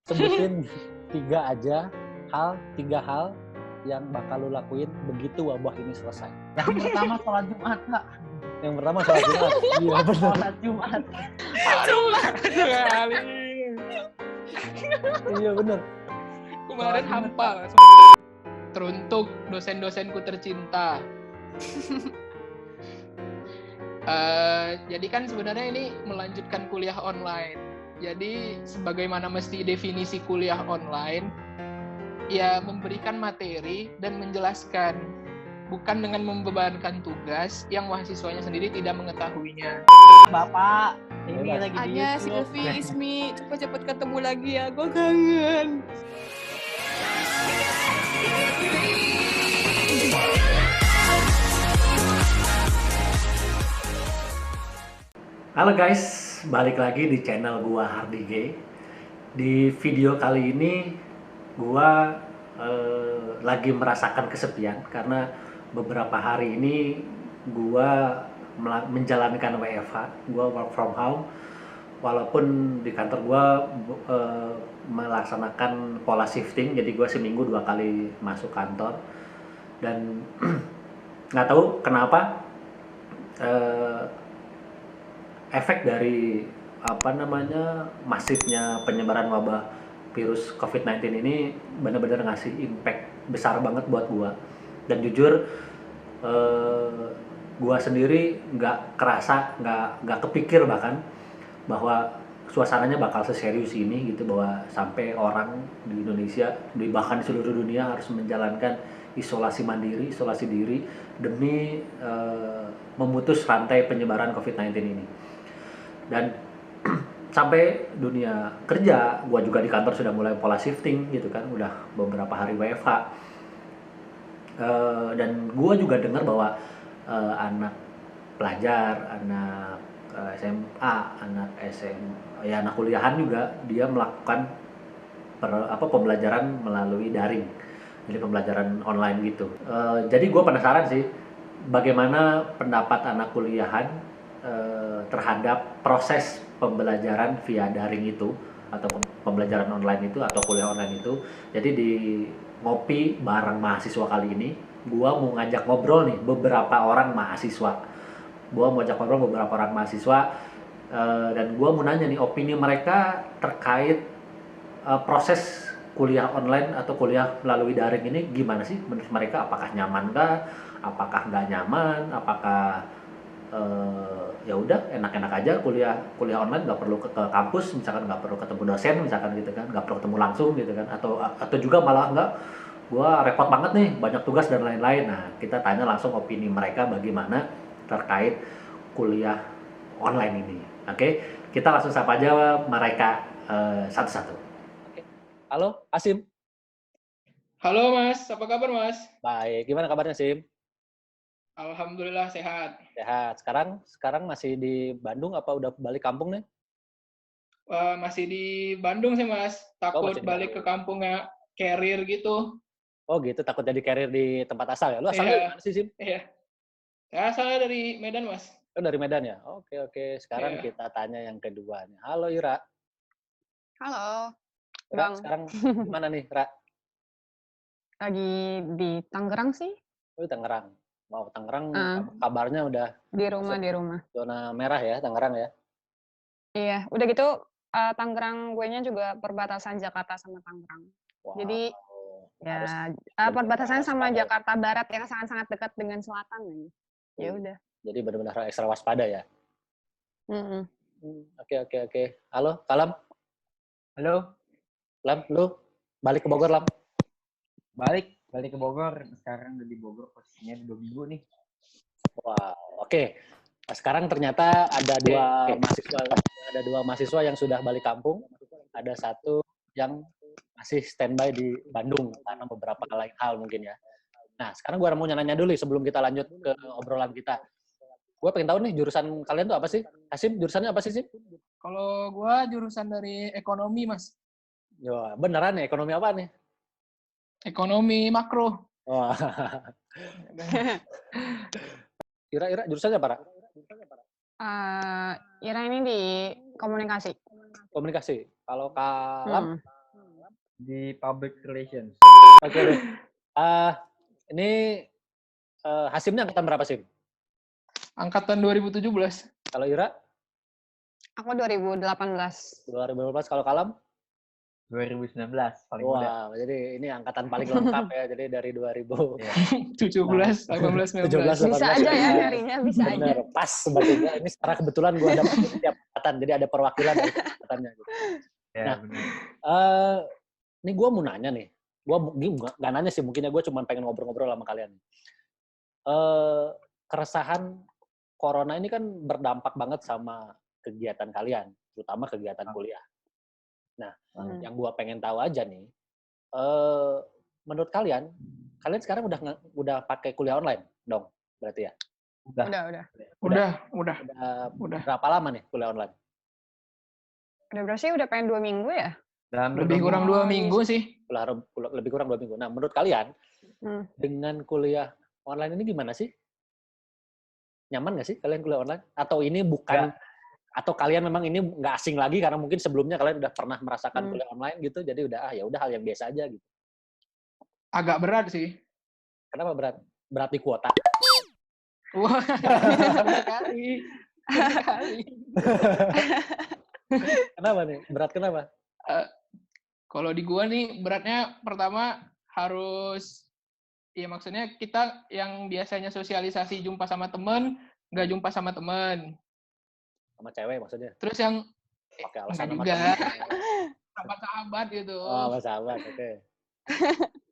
sebutin tiga hal yang bakal lu lakuin begitu wabah ini selesai. Yang pertama sholat Jumat, Kak. Yang pertama sholat Jumat. Iya benar. Sholat Jumat. Jumat sekali. Iya benar. Kemarin hampa. Teruntuk dosen-dosenku tercinta. Jadi kan sebenarnya ini melanjutkan kuliah online. Jadi sebagaimana mesti definisi kuliah online, ya memberikan materi dan menjelaskan, bukan dengan membebankan tugas yang mahasiswanya sendiri tidak mengetahuinya. Bapak, ini lagi di Anya, YouTube. Silvi, Ismi, cepet-cepet ketemu lagi ya, gue kangen. Halo guys, balik lagi di channel gua Hardige. Di video kali ini gua lagi merasakan kesepian karena beberapa hari ini gua menjalankan WFH, gua work from home. Walaupun di kantor gua melaksanakan pola shifting, jadi gua seminggu 2 kali masuk kantor dan nggak tahu kenapa efek dari masifnya penyebaran wabah virus COVID-19 ini benar-benar ngasih impact besar banget buat gua. Dan jujur gua sendiri nggak kepikir bahkan bahwa suasananya bakal seserius ini gitu, bahwa sampai orang di Indonesia, bahkan di seluruh dunia harus menjalankan isolasi mandiri, isolasi diri demi memutus rantai penyebaran COVID-19 ini. Dan sampai dunia kerja, gua juga di kantor sudah mulai pola shifting gitu kan, udah beberapa hari WFH. Dan gua juga dengar bahwa anak pelajar, anak SMA, anak SMA, ya anak kuliahan juga dia melakukan pembelajaran melalui daring, jadi pembelajaran online gitu. Jadi gua penasaran sih, bagaimana pendapat anak kuliahan terhadap proses pembelajaran via daring itu atau pembelajaran online itu atau kuliah online itu. Jadi di ngopi bareng mahasiswa kali ini, gua mau ngajak ngobrol nih beberapa orang mahasiswa. Dan gua mau nanya nih opini mereka terkait proses kuliah online atau kuliah melalui daring ini gimana sih menurut mereka? Apakah nyaman kah? Apakah nggak nyaman? Apakah ya udah enak-enak aja kuliah online, nggak perlu ke kampus, misalkan nggak perlu ketemu dosen misalkan gitu kan, nggak perlu ketemu langsung gitu kan, atau juga malah nggak, gua repot banget nih, banyak tugas dan lain-lain. Nah, kita tanya langsung opini mereka bagaimana terkait kuliah online ini. Oke, kita langsung sapa aja mereka satu-satu. Oke. Halo Asim. Halo Mas, apa kabar Mas? Baik, gimana kabarnya Sim? Alhamdulillah sehat. Sehat. Sekarang masih di Bandung apa udah balik kampung nih? Masih di Bandung sih Mas, takut masih di balik ke kampungnya carrier gitu. Oh gitu, takut jadi carrier di tempat asal ya? Lu asalnya dari mana sih, Sim? Iya. Ya, saya dari Medan Mas. Oh dari Medan ya? Oke. Sekarang kita tanya yang kedua nih. Halo Ira. Halo, Ira, Bang. sekarang gimana nih, Ra? Lagi di Tangerang sih. Oh di Tangerang. Wow, Tangerang kabarnya udah Di rumah. Zona merah ya, Tangerang ya? Iya, udah gitu Tangerang gue-nya juga perbatasan Jakarta sama Tangerang. Wow. Jadi ya perbatasannya sama Jakarta Barat yang sangat-sangat dekat dengan selatan nih. Ya udah. Jadi benar-benar ekstra waspada ya. Mm-hmm. Oke. Halo, Kalam. Halo. Lam, lu balik ke Bogor, Lam? Balik ke Bogor. Sekarang udah di Bogor, posisinya 2 minggu nih. Wow, oke. Nah, sekarang ternyata ada dua mahasiswa yang sudah balik kampung. Ada satu yang masih standby di Bandung karena beberapa lain hal mungkin ya. Nah, sekarang gue mau nanya dulu sebelum kita lanjut ke obrolan kita. Gue pengen tahu nih jurusan kalian tuh apa sih? Asim, jurusannya apa sih, Sim? Kalau gue jurusan dari ekonomi, Mas. Ya, beneran nih, ekonomi apa nih? Ekonomi makro. Wah. Ira, jurusannya apa, Ra? Ira ini di komunikasi. Komunikasi. Kalau Kalam? Di public relations. Oke deh. Ini Hasimnya angkatan berapa, Sim? Angkatan 2017. Kalau Ira? Aku 2018. 2012. Kalau Kalam? 2019 paling muda. Wah, jadi ini angkatan paling lengkap ya. Jadi dari 2000. Iya. 17, 18, 19. 17, Bisa 18, aja ya 19. nyarinya, bisa aja. Bener, pas berarti. Ini secara kebetulan gue ada setiap angkatan. Jadi ada perwakilan dari angkatannya. Gitu. Ya, Nah, benar. ini gue mau nanya nih. Gue nggak nanya sih, mungkinnya gue cuma pengen ngobrol-ngobrol sama kalian. Keresahan corona ini kan berdampak banget sama kegiatan kalian, terutama kegiatan kuliah. Nah, yang gue pengen tahu aja nih, menurut kalian sekarang udah pakai kuliah online dong, berarti ya? Udah. Berapa lama nih kuliah online? Udah berapa sih? Udah pengen 2 minggu ya? Lebih kurang 2 minggu sih. Lebih kurang 2 minggu. Nah, menurut kalian, dengan kuliah online ini gimana sih? Nyaman nggak sih kalian kuliah online? Atau ini bukan, atau kalian memang ini nggak asing lagi karena mungkin sebelumnya kalian udah pernah merasakan kuliah online gitu, jadi ya udah hal yang biasa aja gitu. Agak berat sih. Kenapa berat? Berat di kuota. Wah, sekali. Kenapa nih? Berat kenapa? Kalau di gua nih beratnya pertama harus, ya maksudnya kita yang biasanya sosialisasi jumpa sama temen, nggak jumpa sama temen. Sama cewek maksudnya? Terus yang pakai alasan sama juga temen. sama sahabat gitu. Oh, sama sahabat, oke.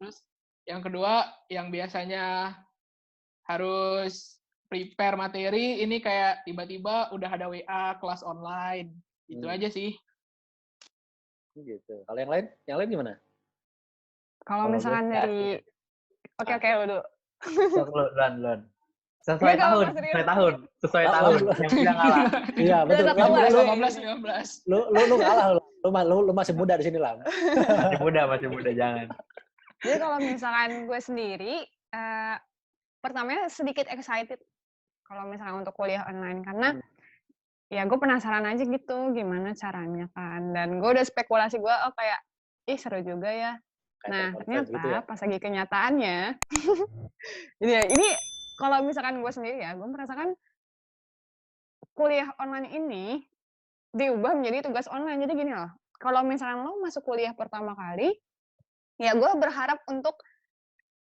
Terus yang kedua, yang biasanya harus prepare materi, ini kayak tiba-tiba udah ada WA kelas online. Itu aja sih. Gitu. Kalau yang lain? Yang lain gimana? Kalau misalkan dari... Oke, lu dulu. Luan. Sesuai tahun. Yang bilang ngalah. Iya, betul. 18, 19. Lu ngalah. Lu masih muda di sini, Lam. Masih muda, jangan. Jadi kalau misalkan gue sendiri, pertamanya sedikit excited kalau misalnya untuk kuliah online. Karena ya gue penasaran aja gitu gimana caranya kan. Dan gue udah spekulasi gue, kayak, seru juga ya. Nah, ternyata gitu ya? Pas lagi kenyataannya, ini kalau misalkan gue sendiri ya, gue merasakan kuliah online ini diubah menjadi tugas online. Jadi gini loh, kalau misalkan lo masuk kuliah pertama kali, ya gue berharap untuk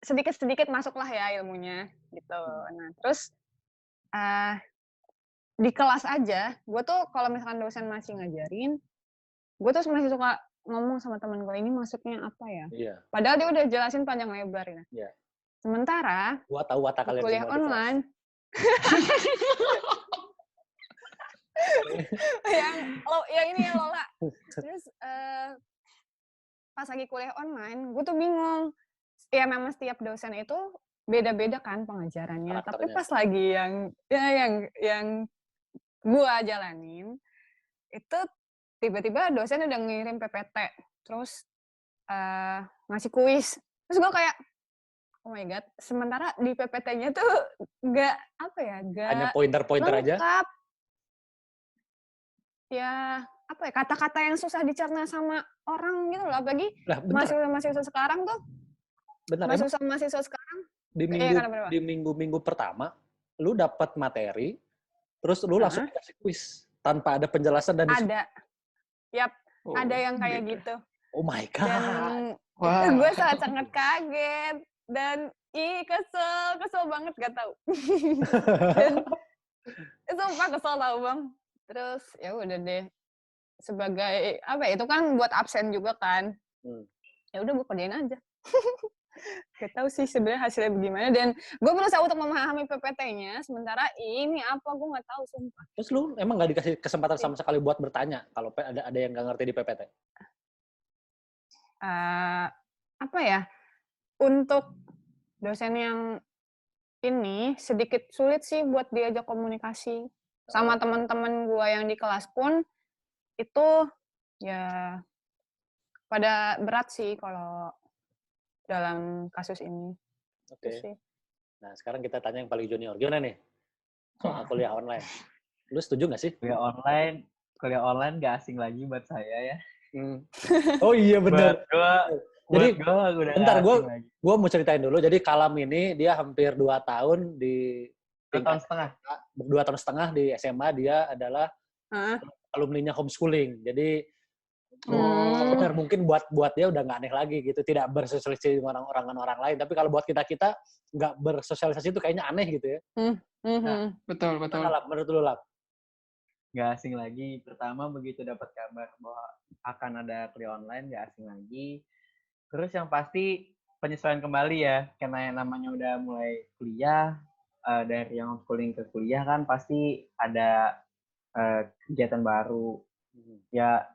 sedikit-sedikit masuklah ya ilmunya gitu. Nah, terus di kelas aja, gue tuh kalau misalkan dosen masih ngajarin, gue tuh masih suka ngomong sama temen gue, ini maksudnya apa ya? Iya. Padahal dia udah jelasin panjang lebar ya. Iya. Sementara gua tahu watak kalian kuliah semua online yang ini ya Lola. Terus pas lagi kuliah online, gue tuh bingung. Ya memang setiap dosen itu beda-beda kan pengajarannya. Tapi pas lagi yang gue jalanin, itu tiba-tiba dosen udah ngirim PPT, terus ngasih kuis. Terus gue kayak, oh my god, sementara di PPT-nya tuh nggak hanya pointer-pointer aja. Ya kata-kata yang susah dicerna sama orang gitu loh, apalagi mahasiswa sekarang tuh. Mahasiswa sekarang di minggu pertama lu dapat materi, terus lu langsung dikasih kuis tanpa ada penjelasan dan ada yang kayak gitu. Oh my god. Dan gue sangat kaget dan kesel banget, gak tau. Dan sumpah kesel tau bang. Terus ya udah deh, sebagai itu kan buat absen juga kan. Ya udah gue kerjain aja. Gak tahu sih sebenarnya hasilnya bagaimana, dan gue berusaha untuk memahami PPT-nya, sementara ini gue nggak tahu sumpah. Terus lu emang nggak dikasih kesempatan sama sekali buat bertanya kalau ada yang nggak ngerti di PPT? Untuk dosen yang ini sedikit sulit sih buat diajak komunikasi sama teman-teman gue yang di kelas pun itu ya pada berat sih kalau dalam kasus ini. Oke. Nah, sekarang kita tanya yang paling junior. Gimana nih soal kuliah online? Lu setuju nggak sih? Kuliah online nggak asing lagi buat saya ya. Oh iya benar. Jadi udah bentar, asing lagi. gue mau ceritain dulu. Jadi Kalam ini dia hampir 2 tahun di 2 tahun setengah. 2 tahun setengah di SMA. Dia adalah Hah? alumninya homeschooling. Jadi Oh, benar, mungkin buat dia udah nggak aneh lagi gitu, tidak bersosialisasi dengan orang lain. Tapi kalau buat kita nggak bersosialisasi itu kayaknya aneh gitu ya. betul. Mana Lap? Menurut lu Lap? Nggak asing lagi. Pertama begitu dapat kabar bahwa akan ada kuliah online, nggak asing lagi. Terus yang pasti penyesuaian kembali ya, karena yang namanya udah mulai kuliah, dari yang homeschooling ke kuliah kan pasti ada kegiatan baru. Ya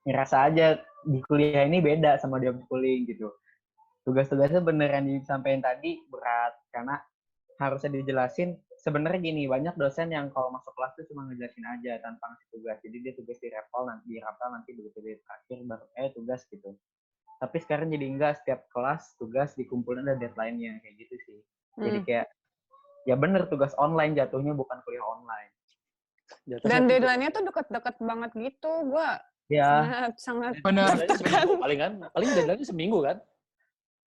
ngerasa aja di kuliah ini beda sama di homeschooling gitu. Tugas-tugasnya beneran disampaikan tadi berat, karena harusnya dijelasin. Sebenarnya gini, banyak dosen yang kalau masuk kelas tuh cuma ngejelasin aja tanpa ngasih tugas. Jadi dia tugas di rapel nanti begitu di akhir baru tugas gitu. Tapi sekarang jadi enggak, setiap kelas tugas dikumpulin ada deadline-nya kayak gitu sih. Jadi kayak ya bener tugas online jatuhnya, bukan kuliah online. Dan deadline-nya tuh deket-deket banget gitu. Gue Ya, sangat benar. Paling deadline-nya seminggu kan?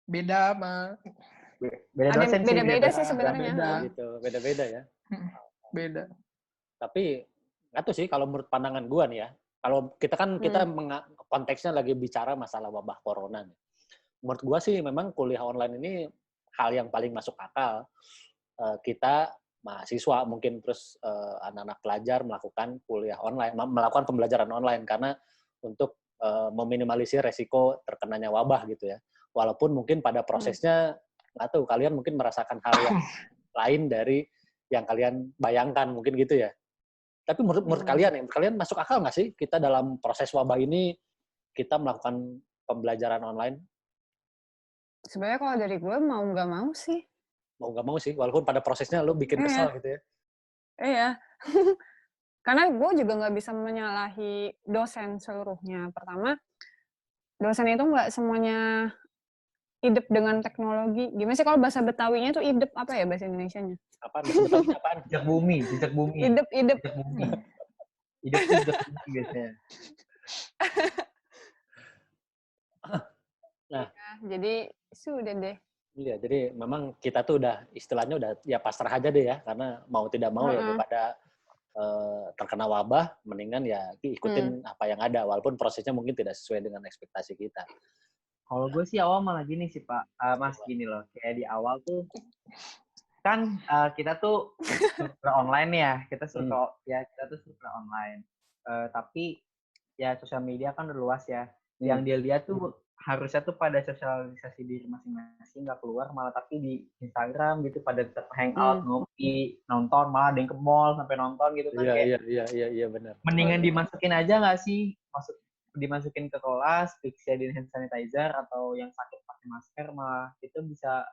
Beda sama beda ada dosen sih. beda-beda sih beda. sebenarnya. Gitu, beda-beda ya. beda. Tapi nggak tahu sih kalau menurut pandangan gua nih ya. Kalau kita kan konteksnya lagi bicara masalah wabah corona nih. Menurut gua sih memang kuliah online ini hal yang paling masuk akal. Kita mahasiswa mungkin terus anak-anak pelajar melakukan kuliah online, melakukan pembelajaran online karena untuk meminimalisir resiko terkenanya wabah gitu ya. Walaupun mungkin pada prosesnya nggak tahu, kalian mungkin merasakan hal yang lain dari yang kalian bayangkan mungkin gitu ya. Tapi menurut kalian masuk akal nggak sih kita dalam proses wabah ini kita melakukan pembelajaran online? Sebenarnya kalau dari gue mau nggak mau sih. Mau nggak mau sih, walaupun pada prosesnya lo bikin kesal gitu ya. Iya. Karena gue juga nggak bisa menyalahi dosen seluruhnya. Pertama, dosen itu nggak semuanya hidup dengan teknologi. Gimana sih kalau bahasa Betawinya tuh hidup apa ya bahasa Indonesianya? Apaan? Jejak bumi. Hidup. Jejak bumi. Hidup tuh jejak bumi biasanya. Nah, jadi sudah deh. iya, jadi memang kita tuh udah istilahnya udah ya pasrah aja deh ya, karena mau tidak mau ya daripada terkena wabah, mendingan ya ikutin apa yang ada, walaupun prosesnya mungkin tidak sesuai dengan ekspektasi kita. Kalau gue sih awal malah gini sih Pak, Mas, gini loh, kayak di awal tuh kan kita tuh survei online ya, kita tuh survei online, tapi ya sosial media kan udah luas ya, yang dia lihat tuh harusnya tuh pada sosialisasi diri masing-masing, nggak keluar malah tapi di Instagram gitu pada tetap hangout, ngopi, nonton, malah ada yang ke mall sampai nonton gitu kan. Iya benar. Mendingan dimasukin aja nggak sih, dimasukin ke kelas, disediain hand sanitizer, atau yang sakit pakai masker, malah itu bisa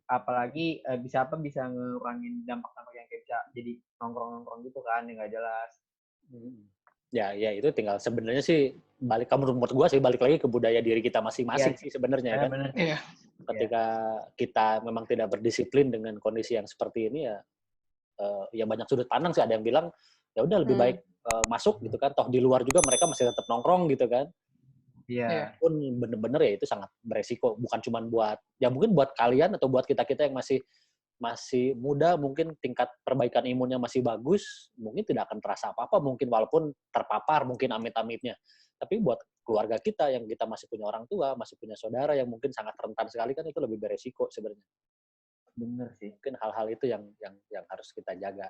apalagi bisa ngurangin dampak-dampak yang kayak bisa jadi nongkrong-nongkrong gitu kan yang nggak jelas. Ya itu tinggal sebenarnya sih menurut gua sih balik lagi ke budaya diri kita masing-masing sih sebenarnya kan. Iya. Ketika kita memang tidak berdisiplin dengan kondisi yang seperti ini ya banyak sudut pandang sih, ada yang bilang ya udah lebih baik masuk gitu kan, toh di luar juga mereka masih tetap nongkrong gitu kan. Iya. Pun bener-bener ya itu sangat beresiko, bukan cuma mungkin buat kalian atau buat kita yang masih muda, mungkin tingkat perbaikan imunnya masih bagus, mungkin tidak akan terasa apa-apa mungkin walaupun terpapar mungkin amit-amitnya. Tapi buat keluarga kita yang kita masih punya orang tua, masih punya saudara yang mungkin sangat rentan sekali kan, itu lebih beresiko sebenarnya. Bener sih. Mungkin hal-hal itu yang harus kita jaga.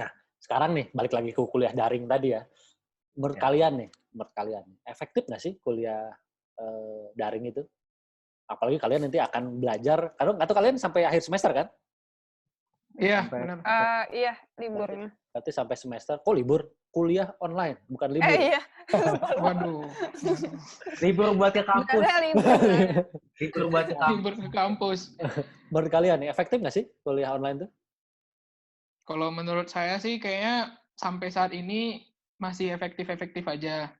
Nah, sekarang nih balik lagi ke kuliah daring tadi ya. Menurut kalian efektif nggak sih kuliah daring itu? Apalagi kalian nanti akan belajar, karena nggak tahu kalian sampai akhir semester kan? Iya, benar. Iya, liburnya. Berarti sampai semester, kok libur? Kuliah online, bukan libur. Iya. Waduh. Libur buat ke kampus. Libur buat ke kampus. Libur ke kampus. Menurut kalian nih, efektif nggak sih kuliah online tuh? Kalau menurut saya sih kayaknya sampai saat ini masih efektif-efektif aja.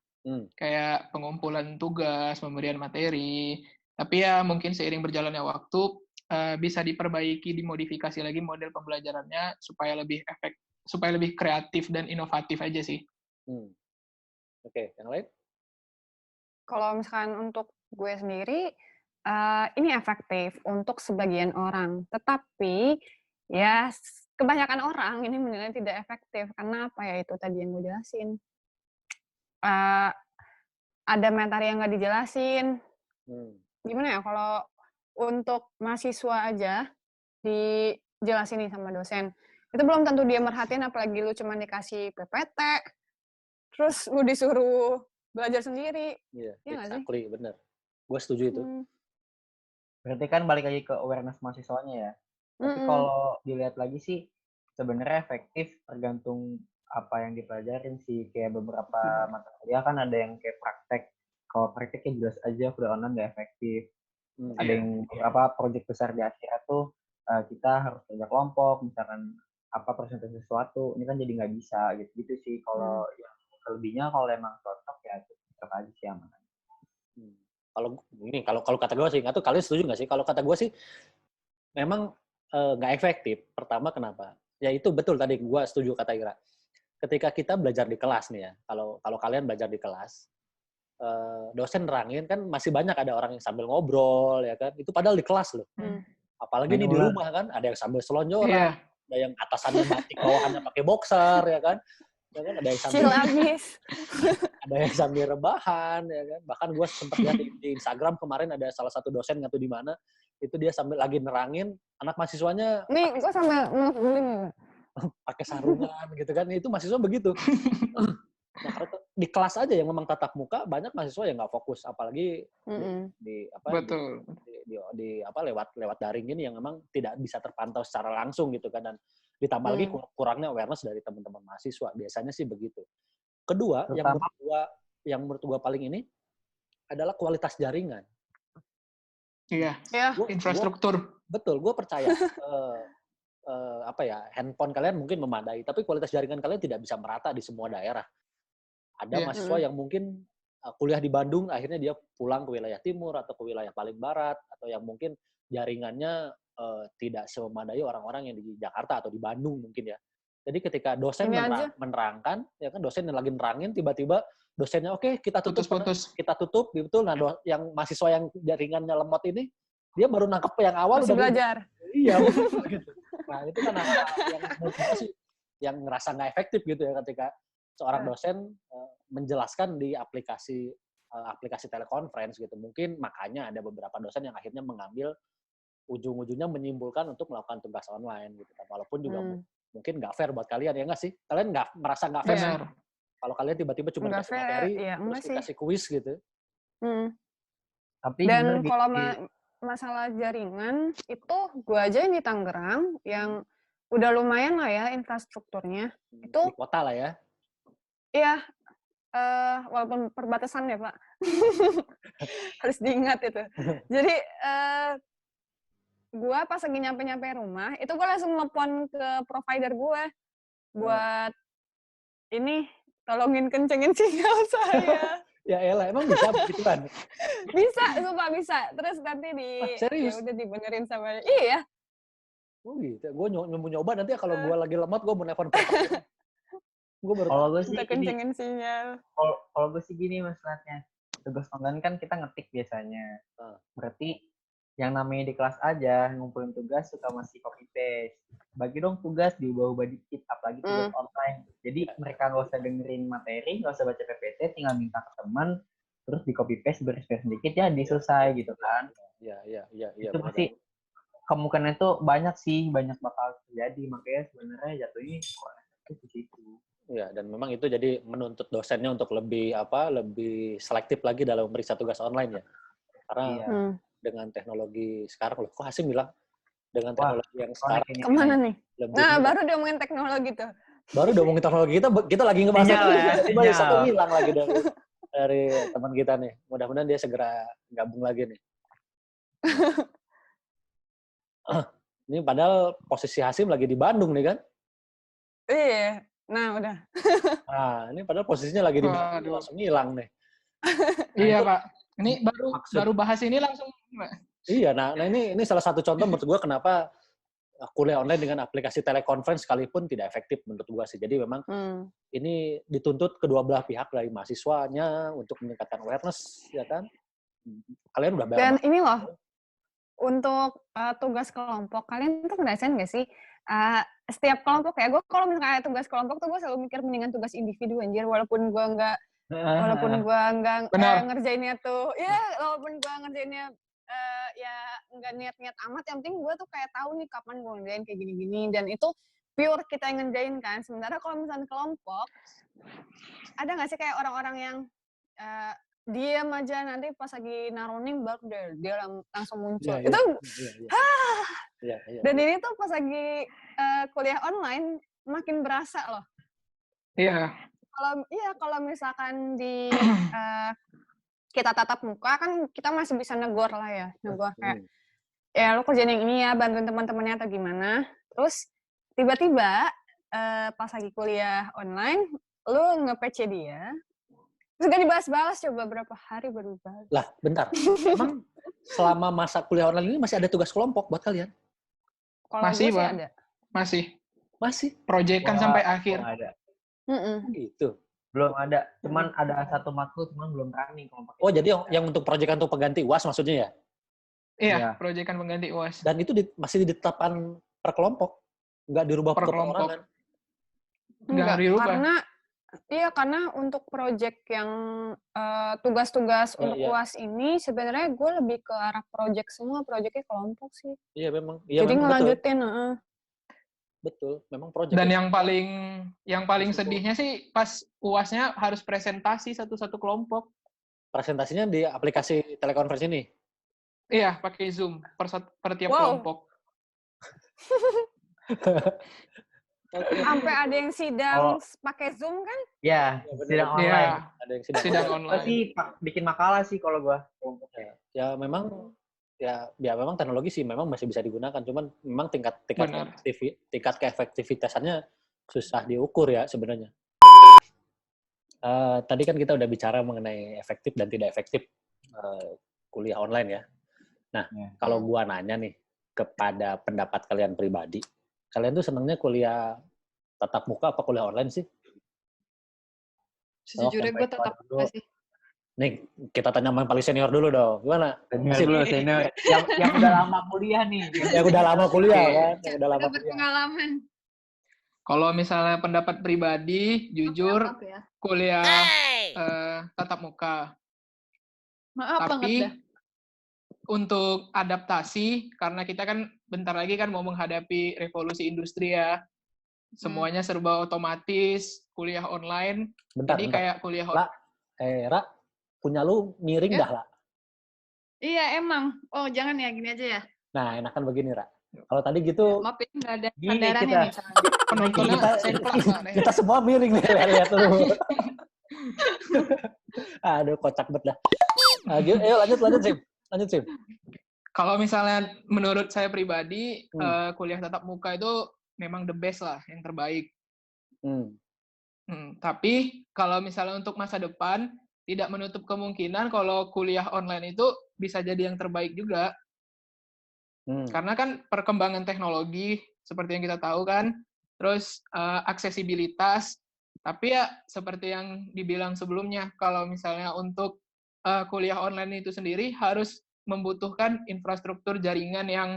Kayak pengumpulan tugas, pemberian materi. Tapi ya mungkin seiring berjalannya waktu bisa diperbaiki, dimodifikasi lagi model pembelajarannya supaya lebih kreatif dan inovatif aja sih. Oke, yang lain? kalau misalkan untuk gue sendiri, ini efektif untuk sebagian orang. Tetapi, ya kebanyakan orang ini menilai tidak efektif. Karena apa ya, itu tadi yang gue jelasin. Ada materi yang nggak dijelasin. Gimana ya, kalau untuk mahasiswa aja dijelasin nih sama dosen, itu belum tentu dia merhatiin, apalagi lu cuma dikasih PPT, terus lu disuruh belajar sendiri. Iya, Iya nggak sih? exactly, bener. Gue setuju itu. Berarti kan balik lagi ke awareness mahasiswanya ya. Tapi kalau dilihat lagi sih sebenarnya efektif tergantung apa yang dipelajarin sih. Kayak beberapa mata kuliah kan ada yang kayak praktek. Kalau prakteknya jelas aja kuliah online nggak efektif. Ada yang beberapa proyek besar di akhirat tuh kita harus kerja kelompok, misalkan apa presentasi sesuatu, ini kan jadi nggak bisa gitu sih. Kalau yang selebihnya kalau emang cocok ya cocok aja sih aman. Kalau kata gue sih, nggak tahu kalian setuju nggak sih? Kalau kata gue sih, memang nggak efektif. Pertama kenapa? Ya itu betul tadi gue setuju kata Ira. Ketika kita belajar di kelas nih ya, kalau kalian belajar di kelas, dosen nerangin kan masih banyak ada orang yang sambil ngobrol ya kan, itu padahal di kelas loh. Apalagi ini di rumah kan, ada yang sambil selonjoran, ada yang atasannya batik, bawahannya pakai boxer ya kan. Ya kan, ada yang sambil rebahan ya kan. Bahkan gue sempat lihat di Instagram kemarin ada salah satu dosen nggak tahu di mana, itu dia sambil lagi nerangin anak mahasiswanya nih gue sambil guling pakai sarungan gitu kan. Itu mahasiswa begitu. Nah, di kelas aja yang memang tatap muka banyak mahasiswa yang nggak fokus, apalagi lewat daring ini yang memang tidak bisa terpantau secara langsung gitu kan, dan ditambah lagi kurangnya awareness dari teman-teman mahasiswa, biasanya sih begitu. Kedua, yang menurut gua paling ini adalah kualitas jaringan. Iya. Infrastruktur. Betul, gue percaya handphone kalian mungkin memadai, tapi kualitas jaringan kalian tidak bisa merata di semua daerah. Ada mahasiswa yang mungkin kuliah di Bandung, akhirnya dia pulang ke wilayah timur atau ke wilayah paling barat, atau yang mungkin jaringannya tidak sememadai orang-orang yang di Jakarta atau di Bandung mungkin ya. Jadi ketika dosen menerangkan, ya kan dosen yang lagi nerangin, tiba-tiba dosennya oke, kita tutup, betul. Nah, yang mahasiswa yang jaringannya lemot ini, dia baru nangkep yang awal masih belajar. Iya, begitu. Nah, itu kan yang menurut saya sih yang ngerasa nggak efektif gitu ya, ketika seorang dosen menjelaskan di aplikasi telekonferensi gitu. Mungkin makanya ada beberapa dosen yang akhirnya mengambil ujung-ujungnya menyimpulkan untuk melakukan tugas online gitu kan. Walaupun juga mungkin nggak fair buat kalian, ya nggak sih? Kalian merasa nggak fair? Kalau kalian tiba-tiba cuma dikasih materi, terus dikasih kuis gitu. Tapi dan kalau masalah jaringan, itu gue aja yang di Tangerang, yang udah lumayan lah ya infrastrukturnya. Itu di kota lah ya. Iya, walaupun perbatasan ya Pak. Harus diingat itu. Jadi, gue pas lagi nyampe rumah, itu gue langsung telepon ke provider gue. Buat ini, tolongin kencengin sinyal saya. Ya elah, emang bisa begitu kan? Bisa, sumpah bisa. Terus nanti serius? Ya udah dibenerin sama iya. Oh gitu. Gue nyoba nanti kalau gue lagi lemot, gue mau nelfon provider. Kalau gue sih kencengin sinyal. Kalau gue sih gini masalahnya. Tugas online kan kita ngetik biasanya. Berarti yang namanya di kelas aja ngumpulin tugas suka masih copy paste. Bagi dong tugas diubah-ubah dikit, apalagi tugas online. Jadi mereka nggak usah dengerin materi, nggak usah baca PPT, tinggal minta ke teman, terus di copy paste beres-beres dikit ya diselesai gitu kan. Iya. Itu pasti kemungkinan itu banyak bakal terjadi, makanya sebenarnya jatuhnya di situ. Ya, dan memang itu jadi menuntut dosennya untuk lebih selektif lagi dalam memeriksa tugas online ya. Karena dengan teknologi sekarang, kok Hasim bilang dengan teknologi yang sekarang. Kemana nih? Baru diomongin teknologi tuh. Baru diomongin teknologi, kita lagi ngebahas tiba-tiba satu hilang lagi dari teman kita nih. Mudah-mudahan dia segera gabung lagi nih. Ini padahal posisi Hasim lagi di Bandung nih kan? Iya. Nah, udah. Nah, ini padahal posisinya lagi di Bandung, langsung hilang nih. Iya, Pak. Ini baru bahas ini langsung. Iya, nah ini salah satu contoh menurut gue kenapa kuliah online dengan aplikasi telekonferensi sekalipun tidak efektif menurut gua sih. Jadi memang ini dituntut kedua belah pihak dari mahasiswanya untuk meningkatkan awareness, ya kan? Kalian udah Dan ini loh, untuk tugas kelompok, kalian tuh ngerasain nggak sih? Setiap kelompok ya, gue kalau misalnya tugas kelompok tuh gue selalu mikir mendingan tugas individu anjir, walaupun gue nggak ngerjainnya tuh, ya walaupun gue ngerjainnya ya nggak niat-niat amat, yang penting gue tuh kayak tahu nih kapan gue ngerjain kayak gini-gini, dan itu pure kita yang ngerjain kan. Sementara kalau misalnya kelompok, ada nggak sih kayak orang-orang yang diam aja, nanti pas lagi naruning baru dia langsung muncul. Iya. Dan ini tuh pas lagi kuliah online makin berasa loh. Iya. Kalau misalkan di kita tatap muka kan kita masih bisa negor lah ya, kayak ya lu kerjain yang ini ya, bantuin teman-temannya atau gimana. Terus tiba-tiba pas lagi kuliah online lu nge-PC dia, terus gak dibahas-bahas, coba berapa hari baru bahas. Lah, bentar. Emang selama masa kuliah online ini masih ada tugas kelompok buat kalian? Kalau masih, gue sih Pak. ada. Masih. Proyekan sampai akhir. Ada. Gitu. Belum ada. Cuman ada satu matkul, cuman belum running kelompok. Oh, jadi yang untuk proyekan untuk pengganti UAS maksudnya ya? Iya, proyekan pengganti UAS. Dan itu masih ditetapkan per kelompok? Nggak dirubah per kelompok? Nggak dirubah. Karena untuk proyek yang tugas-tugas untuk UAS ini sebenarnya gue lebih ke arah proyek semua, proyeknya kelompok sih. Iya memang. Jadi ngelanjutin. Betul, memang proyek. Dan yang paling sedihnya sih pas UASnya harus presentasi satu-satu kelompok. Presentasinya di aplikasi telekonferensi ini? Iya, pakai Zoom per tiap kelompok. Sampai ada yang sidang pakai Zoom kan? Ya, sidang online. Ya, ada yang sidang online. Pasti bikin makalah sih kalau gua. Ya memang memang teknologi sih memang masih bisa digunakan, cuman memang tingkat keefektivitasannya susah diukur ya sebenarnya. Tadi kan kita udah bicara mengenai efektif dan tidak efektif kuliah online ya. Nah, kalau gua nanya nih kepada pendapat kalian pribadi, kalian tuh senangnya kuliah tatap muka apa kuliah online sih? Sejujurnya gue tatap muka sih. Nih, kita tanya sama yang paling senior dulu dong. Gimana? Senior. Yang udah lama kuliah nih. Yang udah lama kuliah kan? Yang udah lama berpengalaman. Kalau misalnya pendapat pribadi, jujur kuliah tatap muka. Maaf Tapi banget dah. untuk adaptasi, karena kita kan bentar lagi kan mau menghadapi revolusi industri ya. Semuanya serba otomatis, kuliah online. Jadi kayak kuliah online. Ra, punya lu miring dah, Ra. Iya, emang. Oh, jangan ya, gini aja ya. Nah, enakan begini, Ra. Kalau tadi gitu... Maaf ya, nggak ada sandarannya nih. Penontonnya kita semua miring nih, lihat lu. Aduh, kocak banget dah. Ayo, lanjut, Sim. Kalau misalnya menurut saya pribadi, kuliah tatap muka itu memang the best lah, yang terbaik. Tapi kalau misalnya untuk masa depan, tidak menutup kemungkinan kalau kuliah online itu bisa jadi yang terbaik juga. Karena kan perkembangan teknologi, seperti yang kita tahu kan, terus aksesibilitas, tapi ya seperti yang dibilang sebelumnya, kalau misalnya untuk kuliah online itu sendiri harus membutuhkan infrastruktur jaringan yang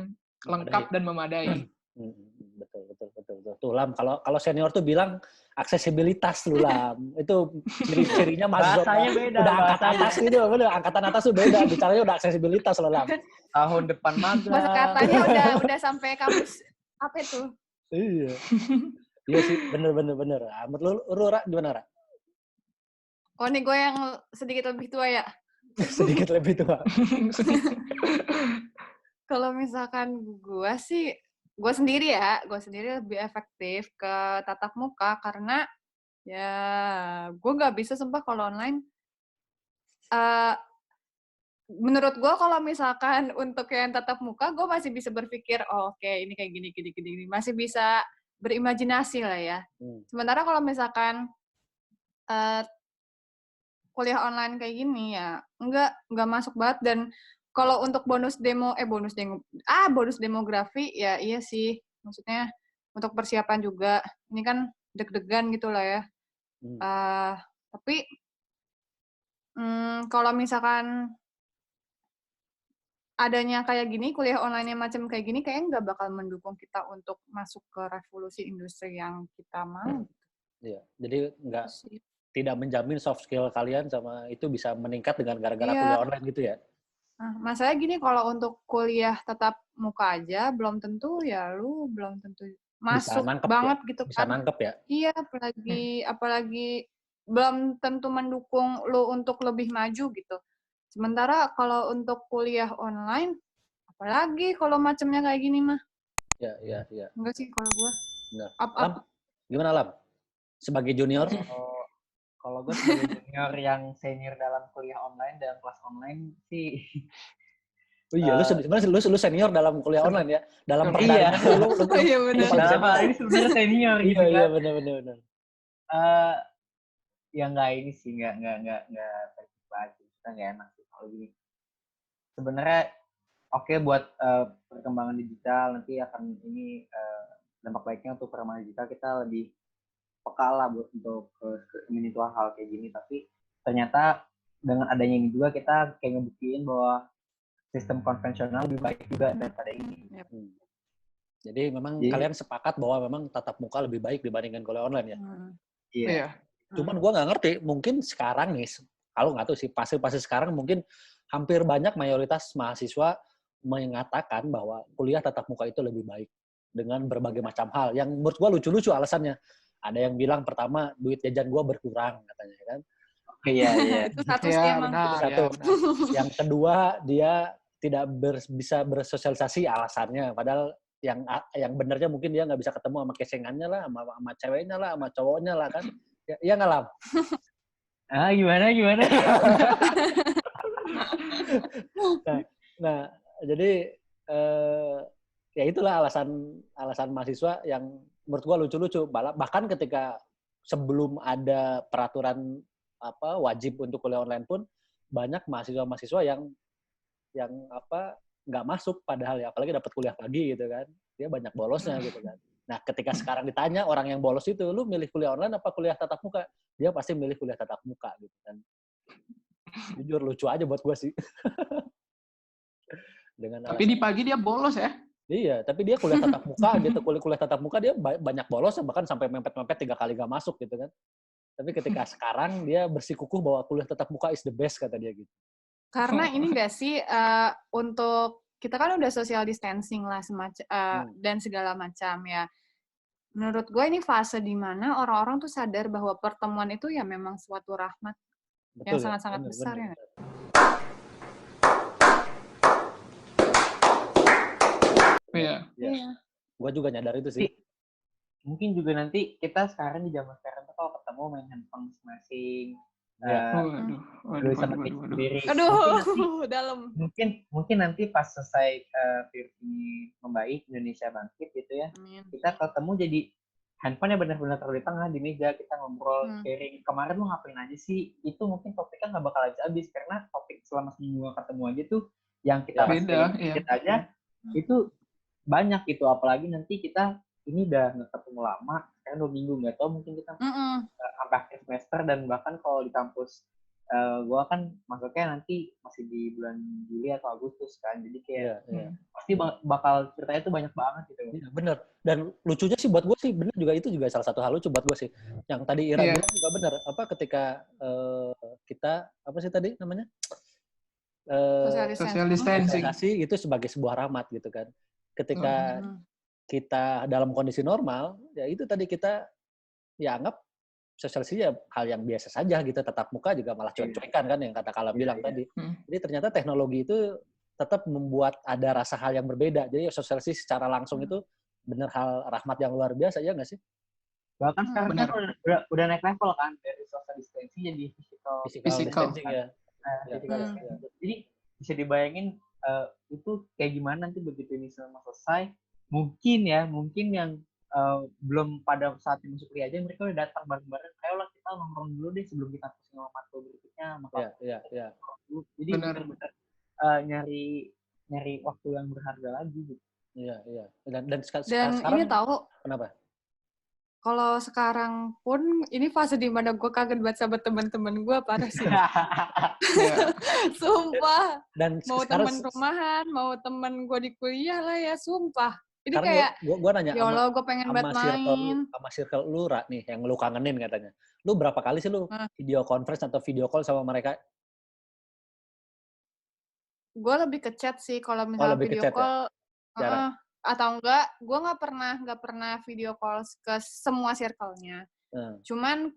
lengkap dan memadai. Betul. Tuh, Lam, kalau senior tuh bilang aksesibilitas lu, Lam. Itu ciri-cirinya masuk. Bahasanya beda. Udah angkatan atas gitu, bener. Angkatan atas tuh beda. Bicaranya udah aksesibilitas lo, Lam. Tahun depan magang. Bahasa katanya udah sampai kampus apa itu? Iya. Iya sih, bener. Menurut lu, Ra, gimana, Ra? Oh, ini gue yang sedikit lebih tua ya? Sedikit lebih tua. Kalau misalkan gue sendiri lebih efektif ke tatap muka karena ya gue nggak bisa sumpah kalau online. Menurut gue kalau misalkan untuk yang tatap muka gue masih bisa berpikir oke, ini kayak gini, masih bisa berimajinasi lah ya. Sementara kalau misalkan kuliah online kayak gini ya nggak masuk banget. Dan kalau untuk bonus demografi ya iya sih, Maksudnya untuk persiapan juga. Ini kan deg-degan gitu lah ya. Tapi kalau misalkan adanya kayak gini, kuliah online yang macam kayak gini, kayaknya nggak bakal mendukung kita untuk masuk ke revolusi industri yang kita mau. Iya, jadi nggak Sih. tidak menjamin soft skill kalian sama itu bisa meningkat dengan gara-gara Iya. kuliah online gitu ya? Nah, masalahnya gini, kalau untuk kuliah tatap muka aja, belum tentu ya lu belum tentu masuk nangkep banget ya? gitu Bisa kan. nangkep ya? Iya, apalagi belum tentu mendukung lu untuk lebih maju gitu. Sementara kalau untuk kuliah online, apalagi kalau macamnya kayak gini mah. Iya. Enggak sih kalau gua. Benar. Up. Lam, gimana Lam? Sebagai junior? Kalau gue sebagai junior yang senior dalam kuliah online, dalam kelas online sih. Oh iya, lu senior dalam kuliah online ya? Dalam perdaringan lu Iya benar. Dalam hal ini sebenarnya senior gitu kan. Iya, benar. Ya nggak ini sih, nggak efektif lagi. Kita nggak enak sih kalau gini. Sebenarnya oke buat perkembangan digital, nanti akan ini dampak baiknya untuk perkembangan digital kita lebih peka lah buat untuk menyentuh hal kayak gini. Tapi ternyata dengan adanya ini juga kita kayak ngebuktiin bahwa sistem konvensional lebih baik juga daripada ini. Jadi memang kalian sepakat bahwa memang tatap muka lebih baik dibandingkan kuliah online ya? Iya. Cuman gue nggak ngerti, mungkin sekarang nih, kalau nggak tahu sih, pasti sekarang mungkin hampir banyak mayoritas mahasiswa mengatakan bahwa kuliah tatap muka itu lebih baik dengan berbagai macam hal. Yang menurut gue lucu-lucu alasannya. Ada yang bilang pertama, duit jajan gue berkurang katanya kan. Iya. Itu satu Iya, sih emang. benar. Satu. Ya, benar. Yang kedua, dia tidak bisa bersosialisasi alasannya. Padahal yang benernya mungkin dia nggak bisa ketemu sama kesengannya lah, sama ceweknya lah, sama cowoknya lah kan. Iya nggak, Lam? Gimana? Nah, jadi ya itulah alasan mahasiswa yang menurut gua lucu-lucu. Bahkan ketika sebelum ada peraturan wajib untuk kuliah online pun banyak mahasiswa yang nggak masuk padahal ya, apalagi dapat kuliah pagi gitu kan. Dia banyak bolosnya gitu kan. Nah, ketika sekarang ditanya orang yang bolos itu, lu milih kuliah online apa kuliah tatap muka? Dia pasti milih kuliah tatap muka gitu kan. Jujur lucu aja buat gue sih. Tapi di pagi dia bolos ya? Iya, tapi dia kuliah tatap muka gitu. Kuliah tatap muka dia banyak bolos, bahkan sampai mepet-mepet 3 kali gak masuk gitu kan. Tapi ketika sekarang dia bersikukuh bahwa kuliah tatap muka is the best kata dia gitu. Karena ini nggak sih untuk kita kan udah social distancing lah dan segala macam ya. Menurut gue ini fase di mana orang-orang tuh sadar bahwa pertemuan itu ya memang suatu rahmat. Betul, yang sangat-sangat besar ya. Iya. Gue juga nyadar itu sih. Mungkin juga nanti kita sekarang di zaman sekarang tuh kalau ketemu main handphone masing-masing. Aduh, dalam. Mungkin nanti pas selesai virus ini membaik, Indonesia bangkit gitu ya. Kita ketemu jadi handphonenya benar-benar taruh di tengah di meja, kita ngobrol sharing. Kemarin lu ngapain aja sih? Itu mungkin topiknya nggak bakal habis karena topik selama seminggu ketemu aja tuh yang kita sedikit aja itu banyak itu. Apalagi nanti kita ini udah nggak ketemu lama, sekarang 2 minggu nggak tahu mungkin kita sampai akhir semester, dan bahkan kalau di kampus gue kan masuknya nanti masih di bulan Juli atau Agustus kan, jadi kayak pasti bakal ceritanya tuh banyak banget gitu. Iya, bener. Dan lucunya sih buat gue sih bener juga, itu juga salah satu hal lucu buat gue sih. Yang tadi Ira bilang juga bener. Ketika kita apa sih tadi namanya? Social distancing itu sebagai sebuah rahmat gitu kan. Ketika kita dalam kondisi normal, ya itu tadi kita ya anggap sosialisasi ya hal yang biasa saja gitu, tatap muka juga malah cuek-cuekan kan yang kata Kalam bilang tadi. Jadi ternyata teknologi itu tetap membuat ada rasa hal yang berbeda. Jadi sosialisasi secara langsung itu benar hal rahmat yang luar biasa, ya nggak sih? Bahkan sekarang kan udah naik level kan dari social distancing jadi physical distancing ya. Jadi bisa dibayangin itu kayak gimana nanti begitu ini semua selesai, mungkin yang belum pada saat masuk kuliah aja mereka udah datang bareng-bareng, ayolah kita nongkrong dulu deh sebelum kita pusing sama matkul berikutnya. Jadi benar-benar nyari waktu yang berharga lagi gitu. Iya, iya. Dan Dan sekarang ini tahu, kenapa? kalau sekarang pun ini fase di mana gue kangen banget sama teman-teman gue, parah sih. Ya. Sumpah. Dan Mau sekarang teman rumahan, mau teman gue di kuliah lah ya, sumpah. Ini sekarang kayak, gua nanya ya Allah, gue pengen banget main. sama circle lu Ra, nih yang lu kangenin katanya. Lu berapa kali sih lu Nah, video conference atau video call sama mereka? gue lebih ke chat sih kalau Oh, misalnya lebih ke video chat ya? call. Jarang. Atau enggak, gue nggak pernah video call ke semua circle-nya. Hmm. Cuman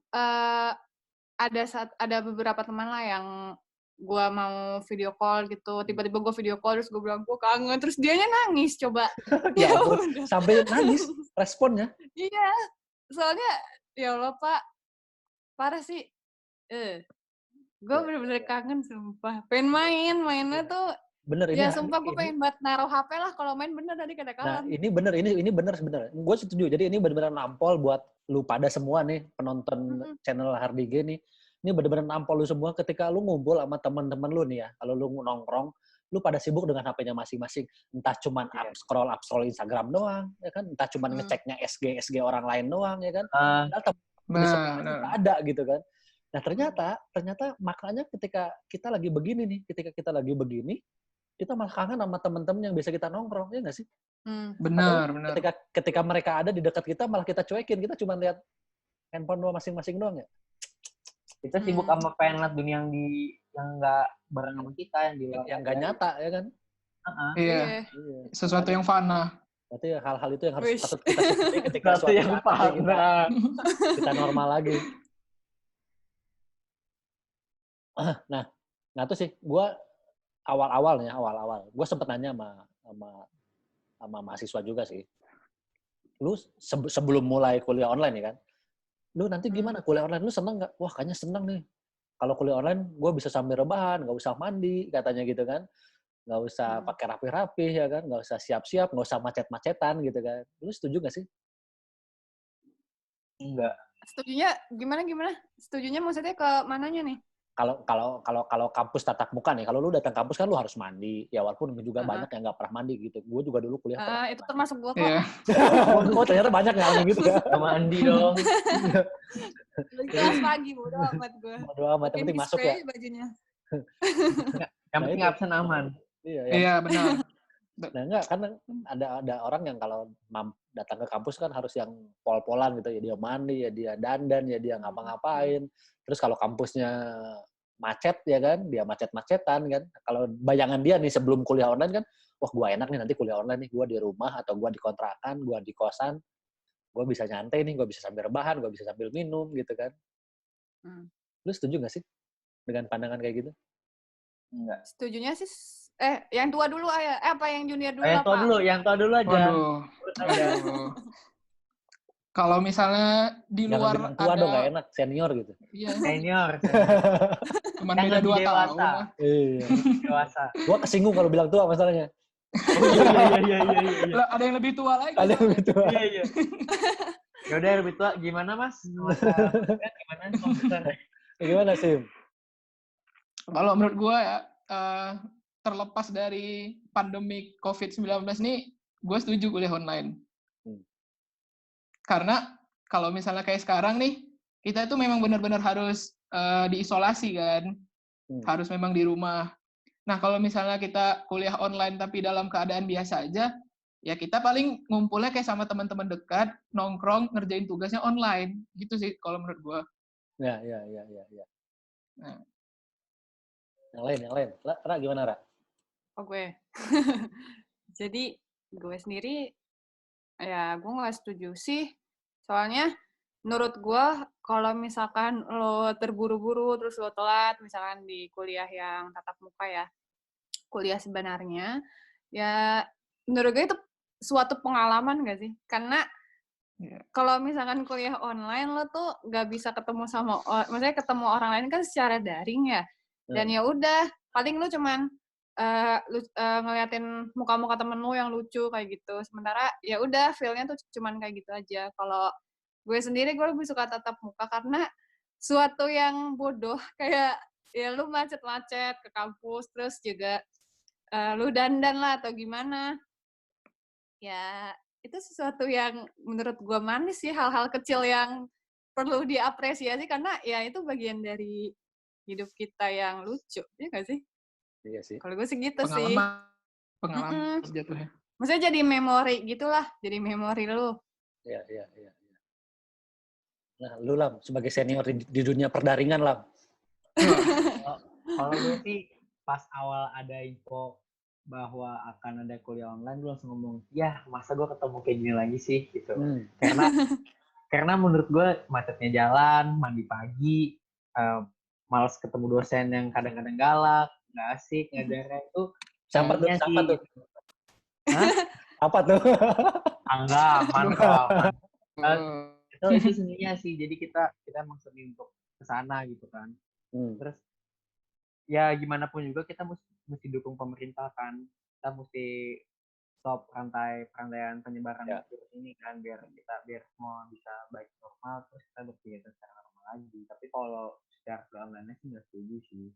ada beberapa teman lah yang gue mau video call gitu, tiba-tiba gue video call terus gue bilang gue kangen, terus dianya nangis coba. Ya Ya ampun, udah. sampai nangis responnya. Iya, soalnya ya Allah Pak, parah sih. Gue Ya, bener-bener ya. kangen sumpah. Pengen mainnya tuh. Bener Ya ini sumpah gue pengen banget naruh HP lah kalau main, bener tadi kata Nah, Kalan. ini bener sebenarnya. Gue setuju. Jadi ini bener-bener nampol buat lu pada semua nih penonton channel Hardige nih. Ini bener-bener nampol lu semua ketika lu ngumpul sama teman-teman lu nih ya. Kalau lu nongkrong, lu pada sibuk dengan HP-nya masing-masing. Entah cuman up scroll Instagram doang, ya kan? Entah cuman ngeceknya SG orang lain doang, ya kan? Di sebelah kita ada gitu kan. Nah, ternyata maknanya ketika kita lagi begini, kita malah kangen sama teman-teman yang biasa kita nongkrong, ya nggak sih? Benar. Ketika mereka ada di dekat kita, malah kita cuekin. Kita cuma lihat handphone masing-masing doang ya. Kita sibuk sama pengen lihat dunia yang nggak bareng sama kita, yang nggak nyata, ya kan? Iya. Sesuatu yang fana. Berarti hal-hal itu yang harus patut kita syukuri ketika Sesuatu yang fana. Kita normal lagi. Nah itu sih, gue awal-awal, gue sempet nanya sama mahasiswa juga sih. Lu sebelum mulai kuliah online ya kan, lu nanti gimana kuliah online? Lu seneng nggak? Wah kayaknya seneng nih. Kalau kuliah online, gue bisa sambil rebahan, nggak usah mandi, katanya gitu kan. Nggak usah pakai rapi-rapi ya kan, nggak usah siap-siap, nggak usah macet-macetan gitu kan. Lu setuju nggak sih? Enggak. Setujunya gimana? Setujunya maksudnya ke mananya nih? Kalau kampus tatap muka nih, kalau lu datang kampus kan lu harus mandi, ya walaupun juga banyak yang nggak pernah mandi gitu. Gue juga dulu kuliah pernah. Itu termasuk gue kok. Iya. Oh ternyata banyak yang gitu ya. Mandi dong. Kelas pagi, bodo amat gue. Bodo amat, yang penting masuk ya. Bajunya. Yang penting absen aman. Iya, benar. Nah enggak, karena ada orang yang kalau datang ke kampus kan harus yang pol-polan gitu, ya dia mandi, ya dia dandan, ya dia ngapa-ngapain. Terus kalau kampusnya macet ya kan, dia macet-macetan kan. Kalau bayangan dia nih sebelum kuliah online kan, wah gua enak nih nanti kuliah online nih, gua di rumah atau gua di kontrakan, gua di kosan, gua bisa nyantai nih, gua bisa sambil rebahan, gua bisa sambil minum gitu kan. Lu setuju nggak sih dengan pandangan kayak gitu? Enggak. Setujunya sih, yang tua dulu yang junior dulu Yang tua dulu aja. Waduh. Kalau misalnya di luar jangan tua dong, nggak enak, senior gitu. Iya. Senior. Cuman beda 2 tahun. Iya. Dewasa. Gua kesinggung kalau bilang tua masalahnya. Iya. Ada yang lebih tua lagi. Ada yang lebih tua. Iya. Ya udah lebih tua, gimana Mas? Gimana Sim? Kalau menurut gue ya, terlepas dari pandemi COVID-19 nih, gue setuju kuliah online. Karena kalau misalnya kayak sekarang nih, kita itu memang benar-benar harus diisolasi kan. Harus memang di rumah. Nah, kalau misalnya kita kuliah online tapi dalam keadaan biasa aja, ya kita paling ngumpulnya kayak sama teman-teman dekat, nongkrong, ngerjain tugasnya online. Gitu sih kalau menurut gue. Ya. Nah. Yang lain. Ra, gimana, Ra? Gue. Jadi, gue sendiri, ya gue nggak setuju sih. Soalnya, menurut gue, kalau misalkan lo terburu-buru, terus lo telat, misalkan di kuliah yang tatap muka ya, kuliah sebenarnya, ya menurut gue itu suatu pengalaman nggak sih? Karena kalau misalkan kuliah online, lo tuh nggak bisa ketemu maksudnya ketemu orang lain kan secara daring ya. Dan ya udah, paling lu cuman ngeliatin muka-muka temen lu yang lucu kayak gitu. Sementara ya udah, feel-nya tuh cuman kayak gitu aja. Kalau gue sendiri, gue lebih suka tatap muka karena suatu yang bodoh kayak ya lu macet-macet ke kampus, terus juga lu dandan lah atau gimana. ya itu sesuatu yang menurut gue manis sih, hal-hal kecil yang perlu diapresiasi karena ya itu bagian dari hidup kita yang lucu, ya nggak sih? Iya sih. Kalau gue sih gitu sih. Pengalaman jatuhnya. Maksudnya jadi memori gitulah, jadi memori lu. Iya. Nah, lu Lam, sebagai senior di dunia perdaringan, Lam. Kalau gue sih pas awal ada info bahwa akan ada kuliah online, gue langsung ngomong, ya masa gue ketemu kayak gini lagi sih gitu. Karena menurut gue macetnya jalan, mandi pagi, males ketemu dosen yang kadang-kadang galak, nggak asik, ngajarnya itu. Siapa tuh? Hah? Apa tuh? Enggak, aman kok. Itu seninya sih, jadi kita emang seni untuk kesana gitu kan. Terus ya gimana pun juga kita mesti dukung pemerintah kan, kita mesti stop rantaian penyebaran virus ini kan, biar semua bisa baik normal, terus kita berkegiatan secara normal lagi. Tapi kalau secara online sih nggak setuju sih.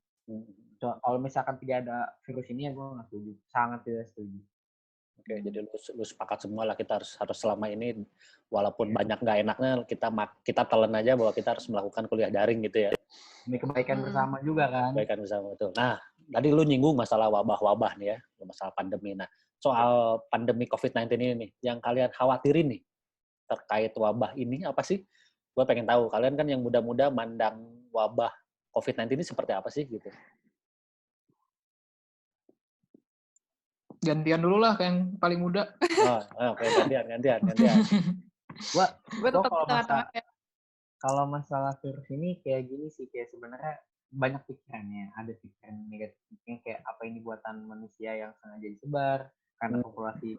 Kalau misalkan tidak ada virus ini ya gue nggak setuju, sangat tidak setuju. Oke, jadi lu sepakat semua lah, kita harus selama ini walaupun banyak nggak enaknya kita telan aja bahwa kita harus melakukan kuliah daring gitu ya. Demi kebaikan bersama juga kan. Kebaikan bersama itu. Nah, tadi lu nyinggung masalah wabah nih ya, masalah pandemi. Nah, soal pandemi COVID-19 ini nih, yang kalian khawatirin nih terkait wabah ini apa sih? Gue pengen tahu, kalian kan yang muda-muda mandang wabah COVID-19 ini seperti apa sih gitu? Gantian dulu lah, yang paling muda. Oke, gantian. Gue tetap kalau masalah virus ini kayak gini sih, kayak sebenarnya banyak pikirannya. Ada pikiran negatifnya kayak apa ini buatan manusia yang sengaja disebar karena populasi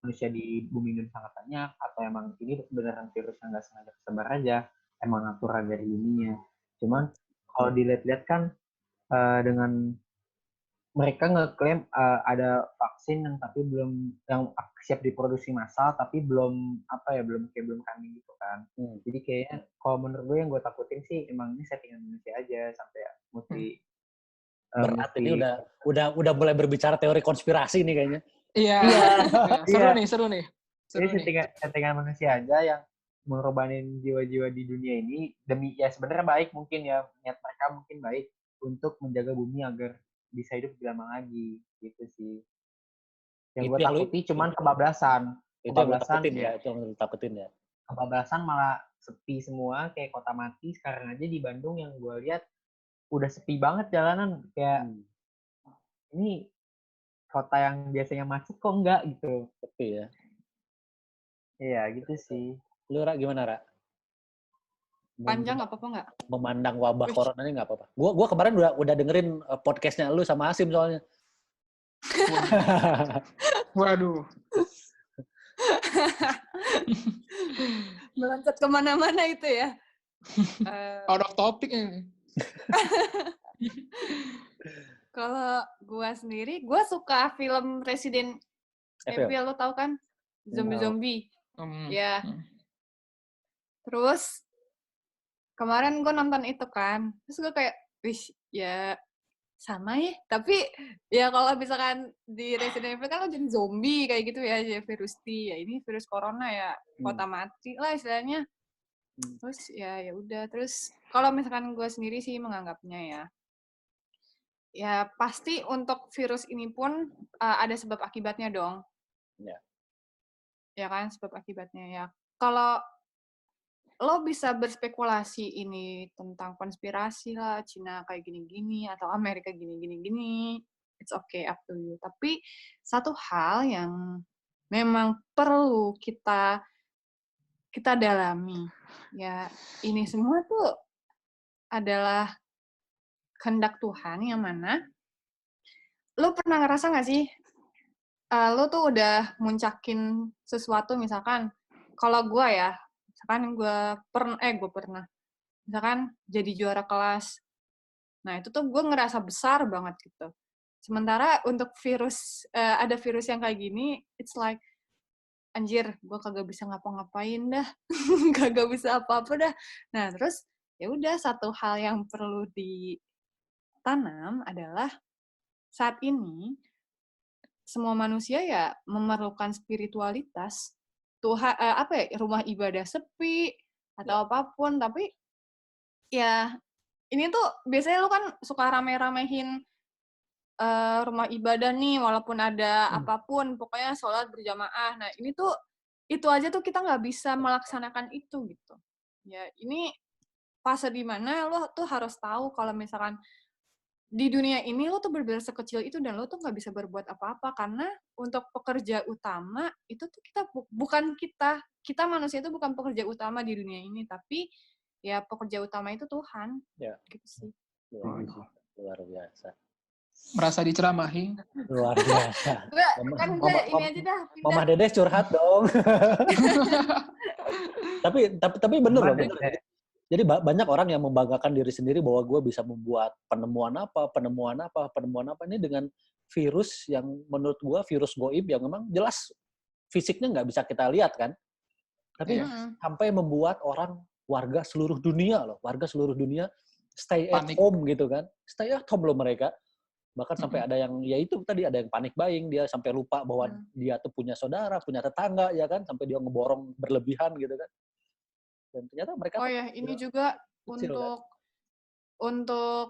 manusia di bumi ini sangat banyak, atau emang ini beneran virus yang nggak sengaja tersebar aja, emang natural dari buminya. Cuman kalau dilihat-lihat kan dengan mereka ngeklaim ada vaksin yang tapi belum yang siap diproduksi massal tapi belum kami gitu kan. Jadi kayaknya kalau menurut gue yang gue takutin sih emang ini settingan manusia aja sampai mesti berarti ini udah mulai berbicara teori konspirasi nih kayaknya. Iya. Seru nih. Jadi settingan manusia aja yang mengorbanin jiwa-jiwa di dunia ini demi ya sebenarnya baik mungkin ya, niat mereka mungkin baik untuk menjaga bumi agar bisa hidup lebih lama lagi gitu sih. Yang gue takuti cuman kebablasan. Itu yang takutin ya. Kebablasan malah sepi semua kayak kota mati. Sekarang aja di Bandung yang gue lihat udah sepi banget jalanan, kayak ini kota yang biasanya macet kok enggak gitu. Sepi ya. Iya gitu sih. Lu Ra, gimana Ra? Panjang nggak apa-apa nggak? Memandang wabah corona ini nggak apa-apa. Gua kemarin udah dengerin podcastnya lu sama Asim soalnya. Waduh. Meloncat kemana-mana itu ya. Out of topic ini. Kalau gue sendiri, gue suka film Resident Evil, lo tau kan? Zombie-zombie. Ya. Terus kemarin gue nonton itu kan, terus gue kayak, wih, ya sama ya. Tapi ya kalau misalkan di Resident Evil kan lo jadi zombie kayak gitu ya, virus T. Ya ini virus corona ya, kota mati lah istilahnya. Terus ya udah. Terus kalau misalkan gue sendiri sih menganggapnya ya pasti untuk virus ini pun ada sebab akibatnya dong. Ya kan, sebab akibatnya ya. Kalau lo bisa berspekulasi ini tentang konspirasi lah, Cina kayak gini-gini, atau Amerika gini-gini, it's okay, up to you. Tapi satu hal yang memang perlu kita dalami, ya ini semua tuh adalah kehendak Tuhan, yang mana lo pernah ngerasa nggak sih, lo tuh udah muncakin sesuatu, misalkan, kalau gue ya, misalkan gue pernah misalkan jadi juara kelas, nah itu tuh gue ngerasa besar banget gitu. Sementara untuk virus, ada virus yang kayak gini, it's like, anjir, gue kagak bisa ngapa-ngapain dah, kagak bisa apa-apa dah. Nah terus ya udah, satu hal yang perlu ditanam adalah saat ini semua manusia ya memerlukan spiritualitas. Tuhan rumah ibadah sepi atau apapun, tapi ya ini tuh biasanya lu kan suka rame-ramehin rumah ibadah nih, walaupun ada apapun, pokoknya sholat berjamaah. Nah ini tuh itu aja tuh kita nggak bisa melaksanakan itu gitu. Ya ini fase di mana lo tuh harus tahu kalau misalkan di dunia ini lo tuh benar-benar sekecil itu dan lo tuh nggak bisa berbuat apa-apa, karena untuk pekerja utama itu tuh bukan kita manusia itu bukan pekerja utama di dunia ini, tapi ya pekerja utama itu Tuhan. Ya. Gitu sih. Luar biasa. Merasa diceramahi. Luar biasa. Kan gue ini aja dah. Mama Dedes curhat dong. tapi bener loh. Jadi banyak orang yang membanggakan diri sendiri bahwa gue bisa membuat penemuan apa ini dengan virus yang menurut gue virus goib yang memang jelas fisiknya nggak bisa kita lihat kan. Tapi sampai membuat warga seluruh dunia stay at home gitu kan. Stay at home loh mereka. Bahkan sampai ada yang ya itu tadi ada yang panik buying, dia sampai lupa bahwa dia tuh punya saudara, punya tetangga ya kan, sampai dia ngeborong berlebihan gitu kan. Dan ternyata mereka ini juga untuk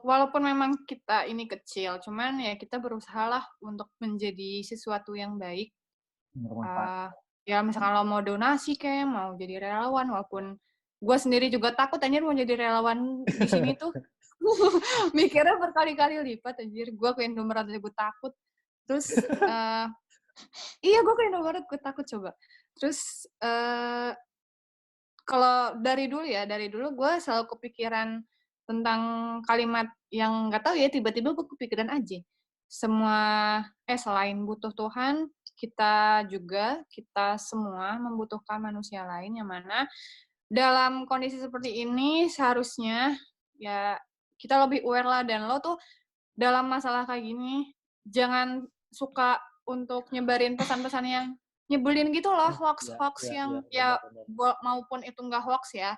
walaupun memang kita ini kecil, cuman ya kita berusahalah untuk menjadi sesuatu yang baik. Ya misalkan lo mau donasi kayak mau jadi relawan, walaupun gue sendiri juga takut anjir mau jadi relawan di sini tuh. Mikirnya berkali-kali lipat anjir. Gue ke Indomaret aja gue takut. Terus iya gue ke Indomaret gue takut coba. Terus kalau dari dulu gue selalu kepikiran tentang kalimat yang nggak tahu ya, tiba-tiba gue kepikiran aja. Selain butuh Tuhan, kita semua membutuhkan manusia lain, yang mana dalam kondisi seperti ini seharusnya ya kita lebih aware lah, dan lo tuh dalam masalah kayak gini jangan suka untuk nyebarin pesan-pesan yang nyebelin gitu loh, hoax yang benar. Maupun itu nggak hoax ya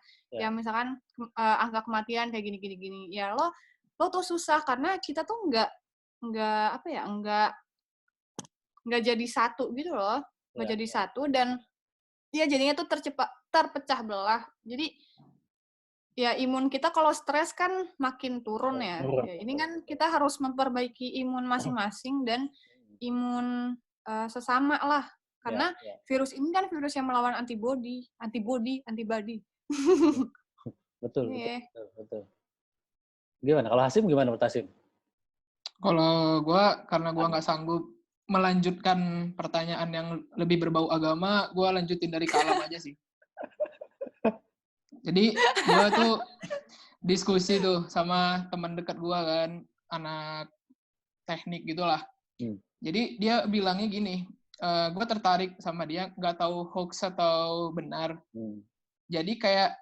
misalkan angka kematian kayak gini ya lo tuh susah karena kita tuh nggak jadi satu gitu loh, nggak jadi satu, dan ya jadinya tuh terpecah belah. Jadi ya imun kita kalau stres kan makin turun ya. Ini kan kita harus memperbaiki imun masing-masing dan imun sesama lah. Karena virus ini kan virus yang melawan antibody. Betul. Gimana? Kalau Hasim gimana menurut Hasim? Kalau karena gue nggak sanggup melanjutkan pertanyaan yang lebih berbau agama, gue lanjutin dari kalam aja sih. Jadi gue tuh diskusi tuh sama teman dekat gue kan, anak teknik gitulah. Jadi dia bilangnya gini, gue tertarik sama dia, nggak tahu hoax atau benar. Jadi kayak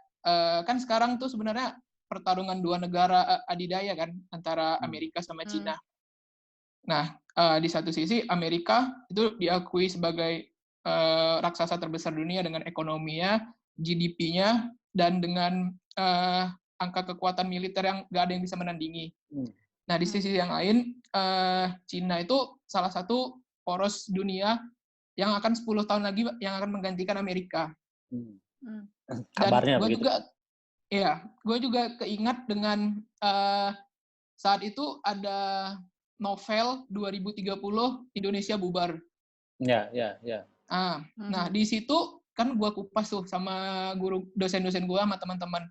kan sekarang tuh sebenarnya pertarungan dua negara adidaya kan, antara Amerika sama Cina. Nah, di satu sisi Amerika itu diakui sebagai raksasa terbesar dunia dengan ekonominya, GDP-nya, dan dengan angka kekuatan militer yang nggak ada yang bisa menandingi. Nah, di sisi yang lain, Cina itu salah satu poros dunia yang akan 10 tahun lagi yang akan menggantikan Amerika. Dan gue juga keingat dengan saat itu ada novel 2030 Indonesia bubar. Ya. Nah, di situ kan gue kupas tuh sama guru dosen-dosen gue sama teman-teman.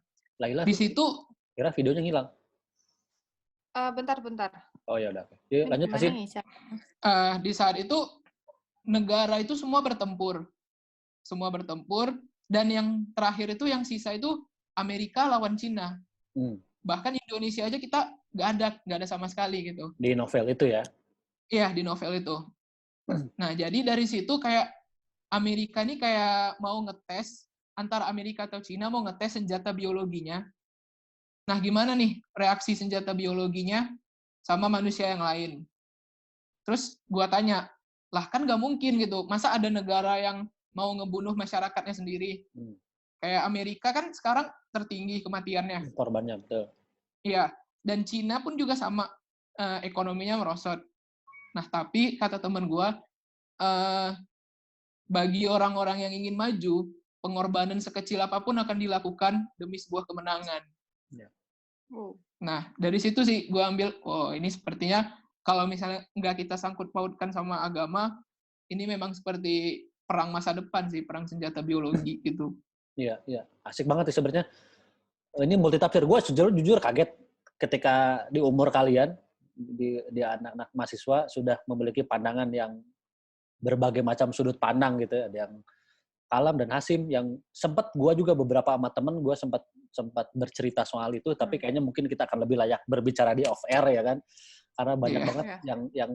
Di situ kira videonya hilang. Bentar. Oh ya udah. Yuk, lanjut Hasim. Di saat itu negara itu semua bertempur, dan yang terakhir itu yang sisa itu Amerika lawan Cina. Bahkan Indonesia aja kita nggak ada sama sekali gitu. Di novel itu ya? Iya, di novel itu. Nah, jadi dari situ kayak Amerika ini kayak mau ngetes, antara Amerika atau Cina mau ngetes senjata biologinya. Nah, gimana nih reaksi senjata biologinya sama manusia yang lain? Terus gua tanya, lah kan nggak mungkin gitu, masa ada negara yang mau ngebunuh masyarakatnya sendiri? Kayak Amerika kan sekarang tertinggi kematiannya. Korbannya, betul. Iya, dan Cina pun juga sama, ekonominya merosot. Nah, tapi kata teman gue, eh, bagi orang-orang yang ingin maju, pengorbanan sekecil apapun akan dilakukan demi sebuah kemenangan. Nah, dari situ sih gue ambil, oh ini sepertinya kalau misalnya nggak kita sangkut pautkan sama agama, ini memang seperti perang masa depan sih, perang senjata biologi gitu. Iya, iya. Asik banget sih sebenarnya. Ini multitafsir. Gue jujur kaget ketika di umur kalian, di anak-anak mahasiswa sudah memiliki pandangan yang berbagai macam sudut pandang gitu ya. Ada yang Alam dan Hasim, yang sempat gue juga beberapa sama temen gue sempat bercerita soal itu, tapi kayaknya mungkin kita akan lebih layak berbicara di off air ya kan, karena banyak banget yang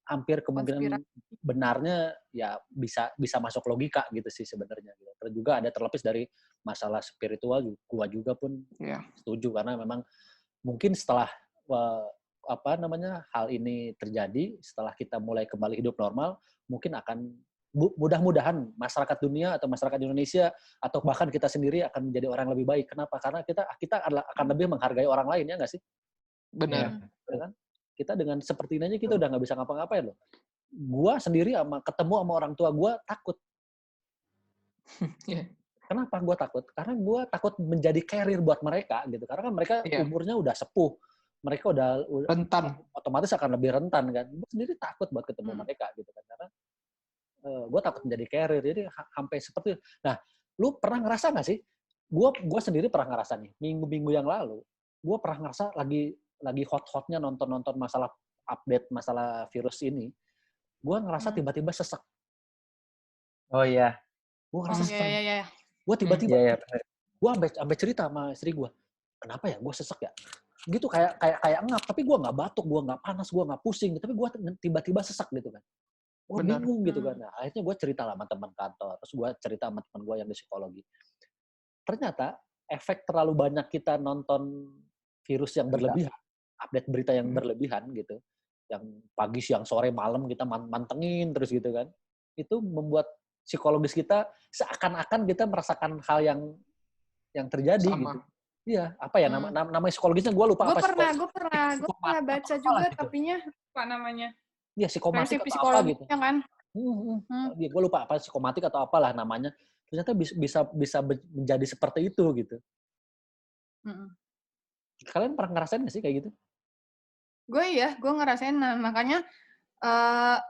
hampir kemungkinan benarnya ya bisa masuk logika gitu sih sebenarnya. Terus juga ada terlepis dari masalah spiritual, gue juga pun setuju, karena memang mungkin setelah hal ini terjadi, setelah kita mulai kembali hidup normal, mungkin akan mudah-mudahan masyarakat dunia atau masyarakat Indonesia atau bahkan kita sendiri akan menjadi orang yang lebih baik. Kenapa? Karena kita akan lebih menghargai orang lain, ya nggak sih? Benar. Ya kan? Kita dengan seperti ini aja kita udah nggak bisa ngapa-ngapain loh. Gua sendiri ketemu sama orang tua gua takut. Kenapa gua takut? Karena gua takut menjadi carrier buat mereka gitu. Karena kan mereka umurnya udah sepuh. Mereka udah rentan. Otomatis akan lebih rentan kan. Gua sendiri takut buat ketemu mereka gitu kan. Karena gue takut menjadi carrier, jadi sampai seperti itu. Nah, lu pernah ngerasa nggak sih? Gue sendiri pernah ngerasa nih, minggu-minggu yang lalu, gue pernah ngerasa lagi hot-hotnya nonton update masalah virus ini, gue ngerasa tiba-tiba sesek. Oh iya. Gue ngerasa sesek. Gue tiba-tiba, gue sampai cerita sama istri gue, kenapa ya gue sesek ya? Gitu kayak ngap, tapi gue nggak batuk, gue nggak panas, gue nggak pusing, tapi gue tiba-tiba sesek gitu kan. Gue bingung gitu kan. Nah, akhirnya gue cerita sama teman kantor, terus gue cerita sama teman gue yang di psikologi. Ternyata efek terlalu banyak kita nonton virus yang berlebihan, update berita yang berlebihan gitu, yang pagi, siang, sore, malam kita mantengin terus gitu kan, itu membuat psikologis kita seakan-akan kita merasakan hal yang terjadi gitu. Iya, apa ya nama psikologisnya gue lupa. Gue pernah baca juga, gitu. Tapinya apa namanya? Iya, psikomatik atau apa gitu. Kan? Gue lupa apa, psikomatik atau apalah namanya. Ternyata bisa menjadi seperti itu gitu. Kalian pernah ngerasain nggak sih kayak gitu? Gue ngerasain. Nah, makanya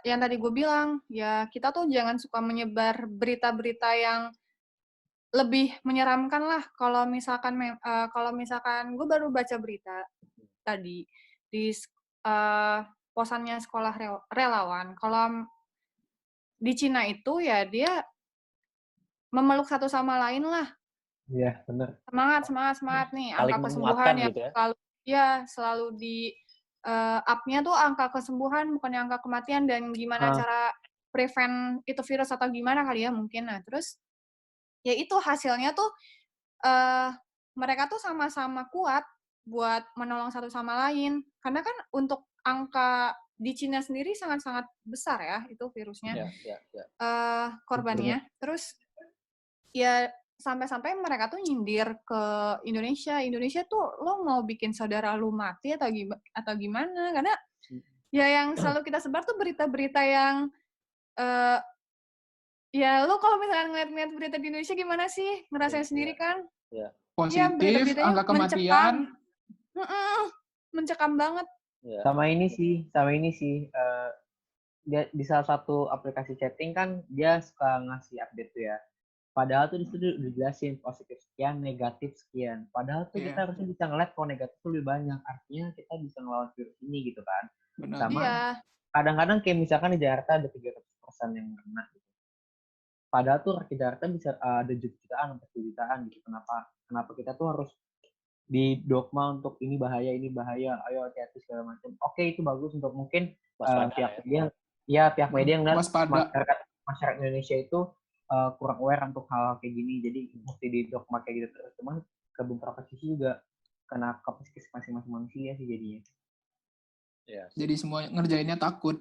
yang tadi gue bilang, ya kita tuh jangan suka menyebar berita-berita yang lebih menyeramkan lah. Kalau misalkan gue baru baca berita tadi di posannya sekolah relawan. Kalau di Cina itu ya dia memeluk satu sama lain lah. Iya, benar. Semangat nih. Angka kesembuhan yang gitu selalu di up-nya tuh angka kesembuhan, bukannya angka kematian, dan gimana cara prevent itu virus atau gimana kali ya mungkin. Nah, terus ya itu hasilnya tuh mereka tuh sama-sama kuat buat menolong satu sama lain. Karena kan untuk angka di Cina sendiri sangat-sangat besar ya itu virusnya, korbannya. Terus ya sampai-sampai mereka tuh nyindir ke Indonesia. Indonesia tuh lo mau bikin saudara lu mati atau gimana? Karena ya yang selalu kita sebar tuh berita-berita yang ya lo kalau misalnya ngeliat berita di Indonesia gimana sih? Ngerasain sendiri kan? Positif, angka kematian. Mencekam banget. Sama ini sih di salah satu aplikasi chatting kan dia suka ngasih update tuh ya. Padahal tuh di situ udah dijelasin positif sekian, negatif sekian. Padahal tuh kita harusnya bisa ngeliat kalau negatif tuh lebih banyak. Artinya kita bisa ngelawan virus ini gitu kan. Benar. Sama kadang-kadang kayak misalkan di Jakarta ada 300% yang kena gitu. Padahal tuh di Jakarta bisa ada jutaan, 10 jutaan gitu. Kenapa kita tuh harus di dogma untuk ini bahaya, ayo hati-hati segala macam. Oke, itu bagus untuk mungkin pihak media ngeliat masyarakat Indonesia itu kurang aware untuk hal kayak gini, jadi mesti di dogma kayak gitu terus. Cuman ke beberapa sisi juga kena ke psikis masing-masing manusia sih jadinya. Jadi semua ngerjainnya takut.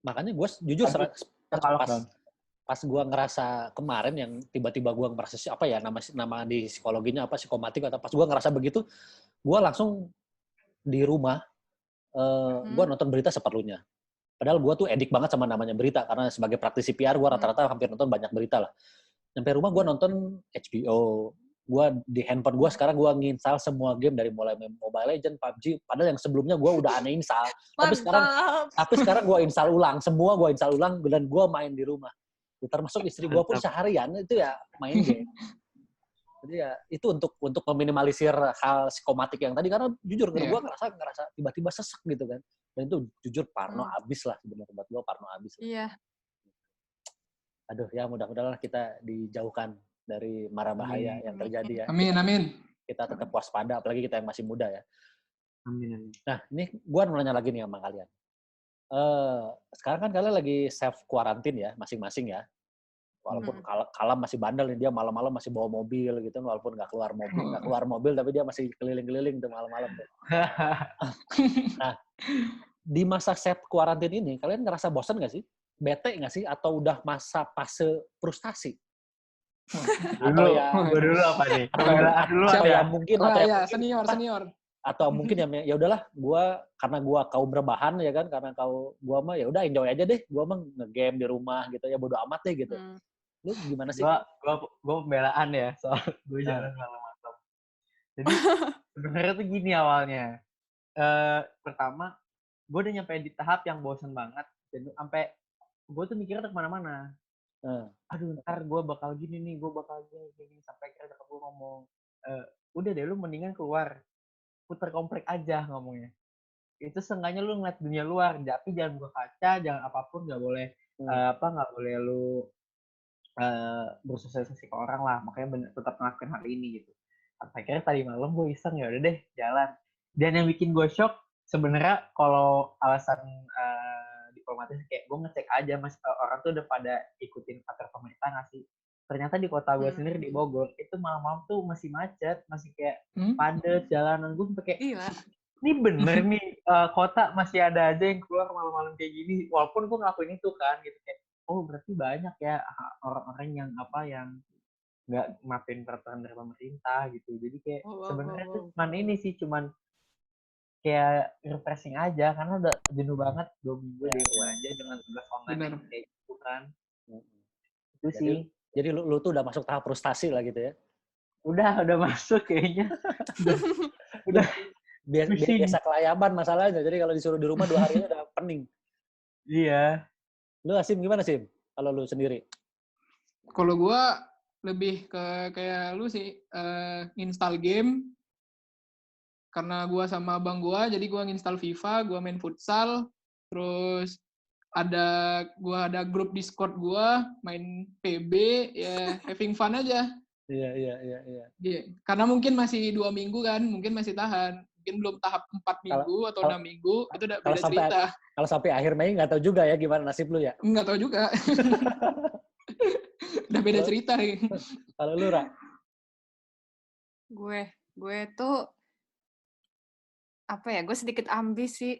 Makanya gue jujur pas gue ngerasa kemarin yang tiba-tiba gue ngerasa apa ya nama di psikologinya apa, psikomatik, atau pas gue ngerasa begitu, gue langsung di rumah gue nonton berita seperlunya. Padahal gue tuh edik banget sama namanya berita, karena sebagai praktisi PR gue rata-rata hampir nonton banyak berita lah. Sampai rumah gue nonton HBO, gue di handphone gue sekarang gue nginstal semua game dari mulai Mobile Legends, PUBG, padahal yang sebelumnya gue udah uninstall. Tapi sekarang gue install ulang, semua gue install ulang dan gue main di rumah. Termasuk istri gue pun seharian itu ya main game. Jadi ya itu untuk meminimalisir hal psikomatik yang tadi, karena jujur gue ngerasa tiba-tiba sesek gitu kan. Dan itu jujur parno abis lah sebenarnya, buat gue parno abis. Iya. Aduh ya, mudah-mudahan kita dijauhkan dari mara bahaya yang terjadi ya. Amin. Kita tetap waspada, apalagi kita yang masih muda ya. Amin. Nah, ini gue mau nanya lagi nih sama kalian. Sekarang kan kalian lagi self quarantine ya, masing-masing ya. Walaupun Kalam masih bandel nih, dia malam-malam masih bawa mobil gitu, walaupun nggak keluar mobil, tapi dia masih keliling-keliling tuh malam-malam tuh. Nah, di masa self quarantine ini, kalian ngerasa bosan nggak sih? Bete nggak sih? Atau udah masa fase frustasi? Atau ya dulu apa nih? Siapa ya mungkin senior. Atau mungkin ya udahlah, karena gua kaum rebahan ya kan, karena gua mah ya udah enjoy aja deh, gua mah nge-game di rumah gitu ya, bodo amat deh gitu. Lu gimana sih? Gua pembelaan ya, soal gue jalan malam-malam. Jadi sebenarnya tuh gini awalnya. Pertama, gue udah nyampe di tahap yang bosen banget, dan sampai gue tuh mikirnya kemana-mana. Aduh, ntar gue bakal gini nih, gue bakal gini, sampai akhirnya gue ngomong, udah deh lu mendingan keluar, puter komplek aja ngomongnya. Itu seenggaknya lu ngeliat dunia luar, tapi jangan buka kaca, jangan apapun, nggak boleh nggak boleh lu bersosialisasi ke orang lah, makanya tetap ngelakuin hal ini gitu. Sampai akhirnya tadi malam gue iseng, ya udah deh jalan. Dan yang bikin gue shock sebenarnya, kalau alasan diplomatis kayak gue ngecek aja mas, orang tuh udah pada ikutin aturan pemerintah nggak sih? Ternyata di kota gue sendiri di Bogor itu malam-malam tuh masih macet, masih kayak padat jalanan. Gue sampai kayak ini bener nih, kota masih ada aja yang keluar malam-malam kayak gini, walaupun gue ngelakuin itu kan gitu, kayak oh berarti banyak ya orang-orang yang nggak maafin peraturan dari pemerintah gitu. Jadi kayak sebenarnya tuh cuman kayak refreshing aja, karena udah jenuh banget 2 minggu di rumah aja dengan tugas online kayak gitu kan. Itu sih. Jadi lu tuh udah masuk tahap frustasi lah gitu ya? Udah masuk kayaknya. udah biasa kelayaban masalahnya. Jadi kalau disuruh di rumah 2 hari udah pening. Iya. Lu Asim gimana Sim? Kalau lu sendiri? Kalau gua lebih ke kayak lu sih, install game. Karena gua sama abang gua, jadi gua nginstal FIFA, gua main futsal, terus gua ada grup Discord gua, main PB, ya having fun aja. Iya. Karena mungkin masih 2 minggu kan, mungkin masih tahan. Mungkin belum tahap 4 minggu atau 6 minggu, itu udah beda cerita. Kalau sampai akhir Mei nggak tahu juga ya gimana nasib lu ya? Nggak tahu juga. Udah beda cerita nih. Kalau lu, Ra? Gue tuh apa ya? Gue sedikit ambis sih.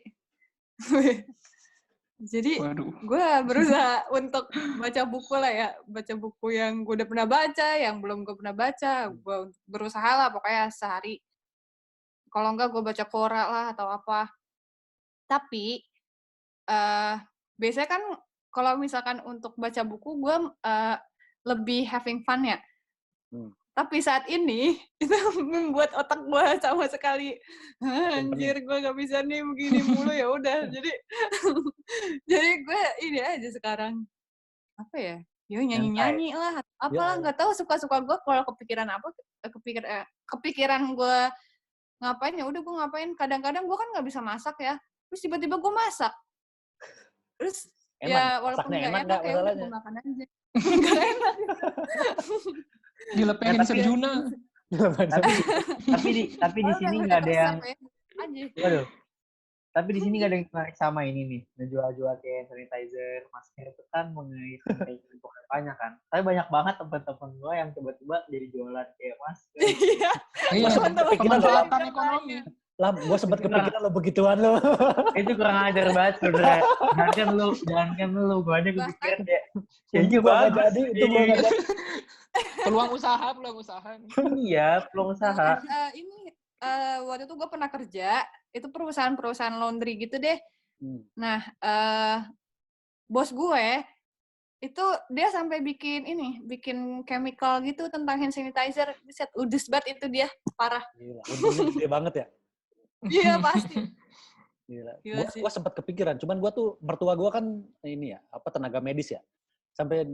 Jadi gue berusaha untuk baca buku lah ya, baca buku yang gue udah pernah baca, yang belum gue pernah baca. Gue berusaha lah pokoknya sehari. Kalau enggak gue baca Quora lah atau apa. Tapi biasanya kan kalau misalkan untuk baca buku gue lebih having fun ya. Tapi saat ini itu membuat otak gue sama sekali anjir, gue gak bisa nih begini mulu, ya udah. Jadi gue ini aja sekarang apa ya? Yo nyanyi lah, apalah nggak tahu, suka-suka gue kalau kepikiran gue ngapain, ya udah gue ngapain. Kadang-kadang gue kan nggak bisa masak ya, terus tiba-tiba gue masak. Terus ya walaupun nggak enak ya udah gue makan aja. Nggak enak. Dilepehin Serjuna. Tapi di sini nggak ada yang. Waduh. Tapi di sini nggak ada yang tertarik sama ini nih, ngejual-jual kayak sanitizer, masker itu kan mengenai untuk banyak kan. Tapi banyak banget teman-teman gue yang tiba-tiba jadi jualan kayak masker. Iya. Pemanfaatan ekonomi. Gue sempat kepikiran lo begituan lo. Itu kurang ajar banget sebenarnya. Jangan lu, gue aja kepikiran deh. Itu gak jadi. Peluang usaha. Iya, peluang usaha. Ini waktu itu gue pernah kerja, itu perusahaan laundry gitu deh. Nah, bos gue itu dia sampai bikin chemical gitu tentang hand sanitizer. Buset, udes banget itu dia, parah. Gila, untungnya gede banget ya. Iya pasti. Gila. Gila sih. Gua sempat kepikiran, cuman gua tuh mertua gua kan ini ya, tenaga medis ya. Sampai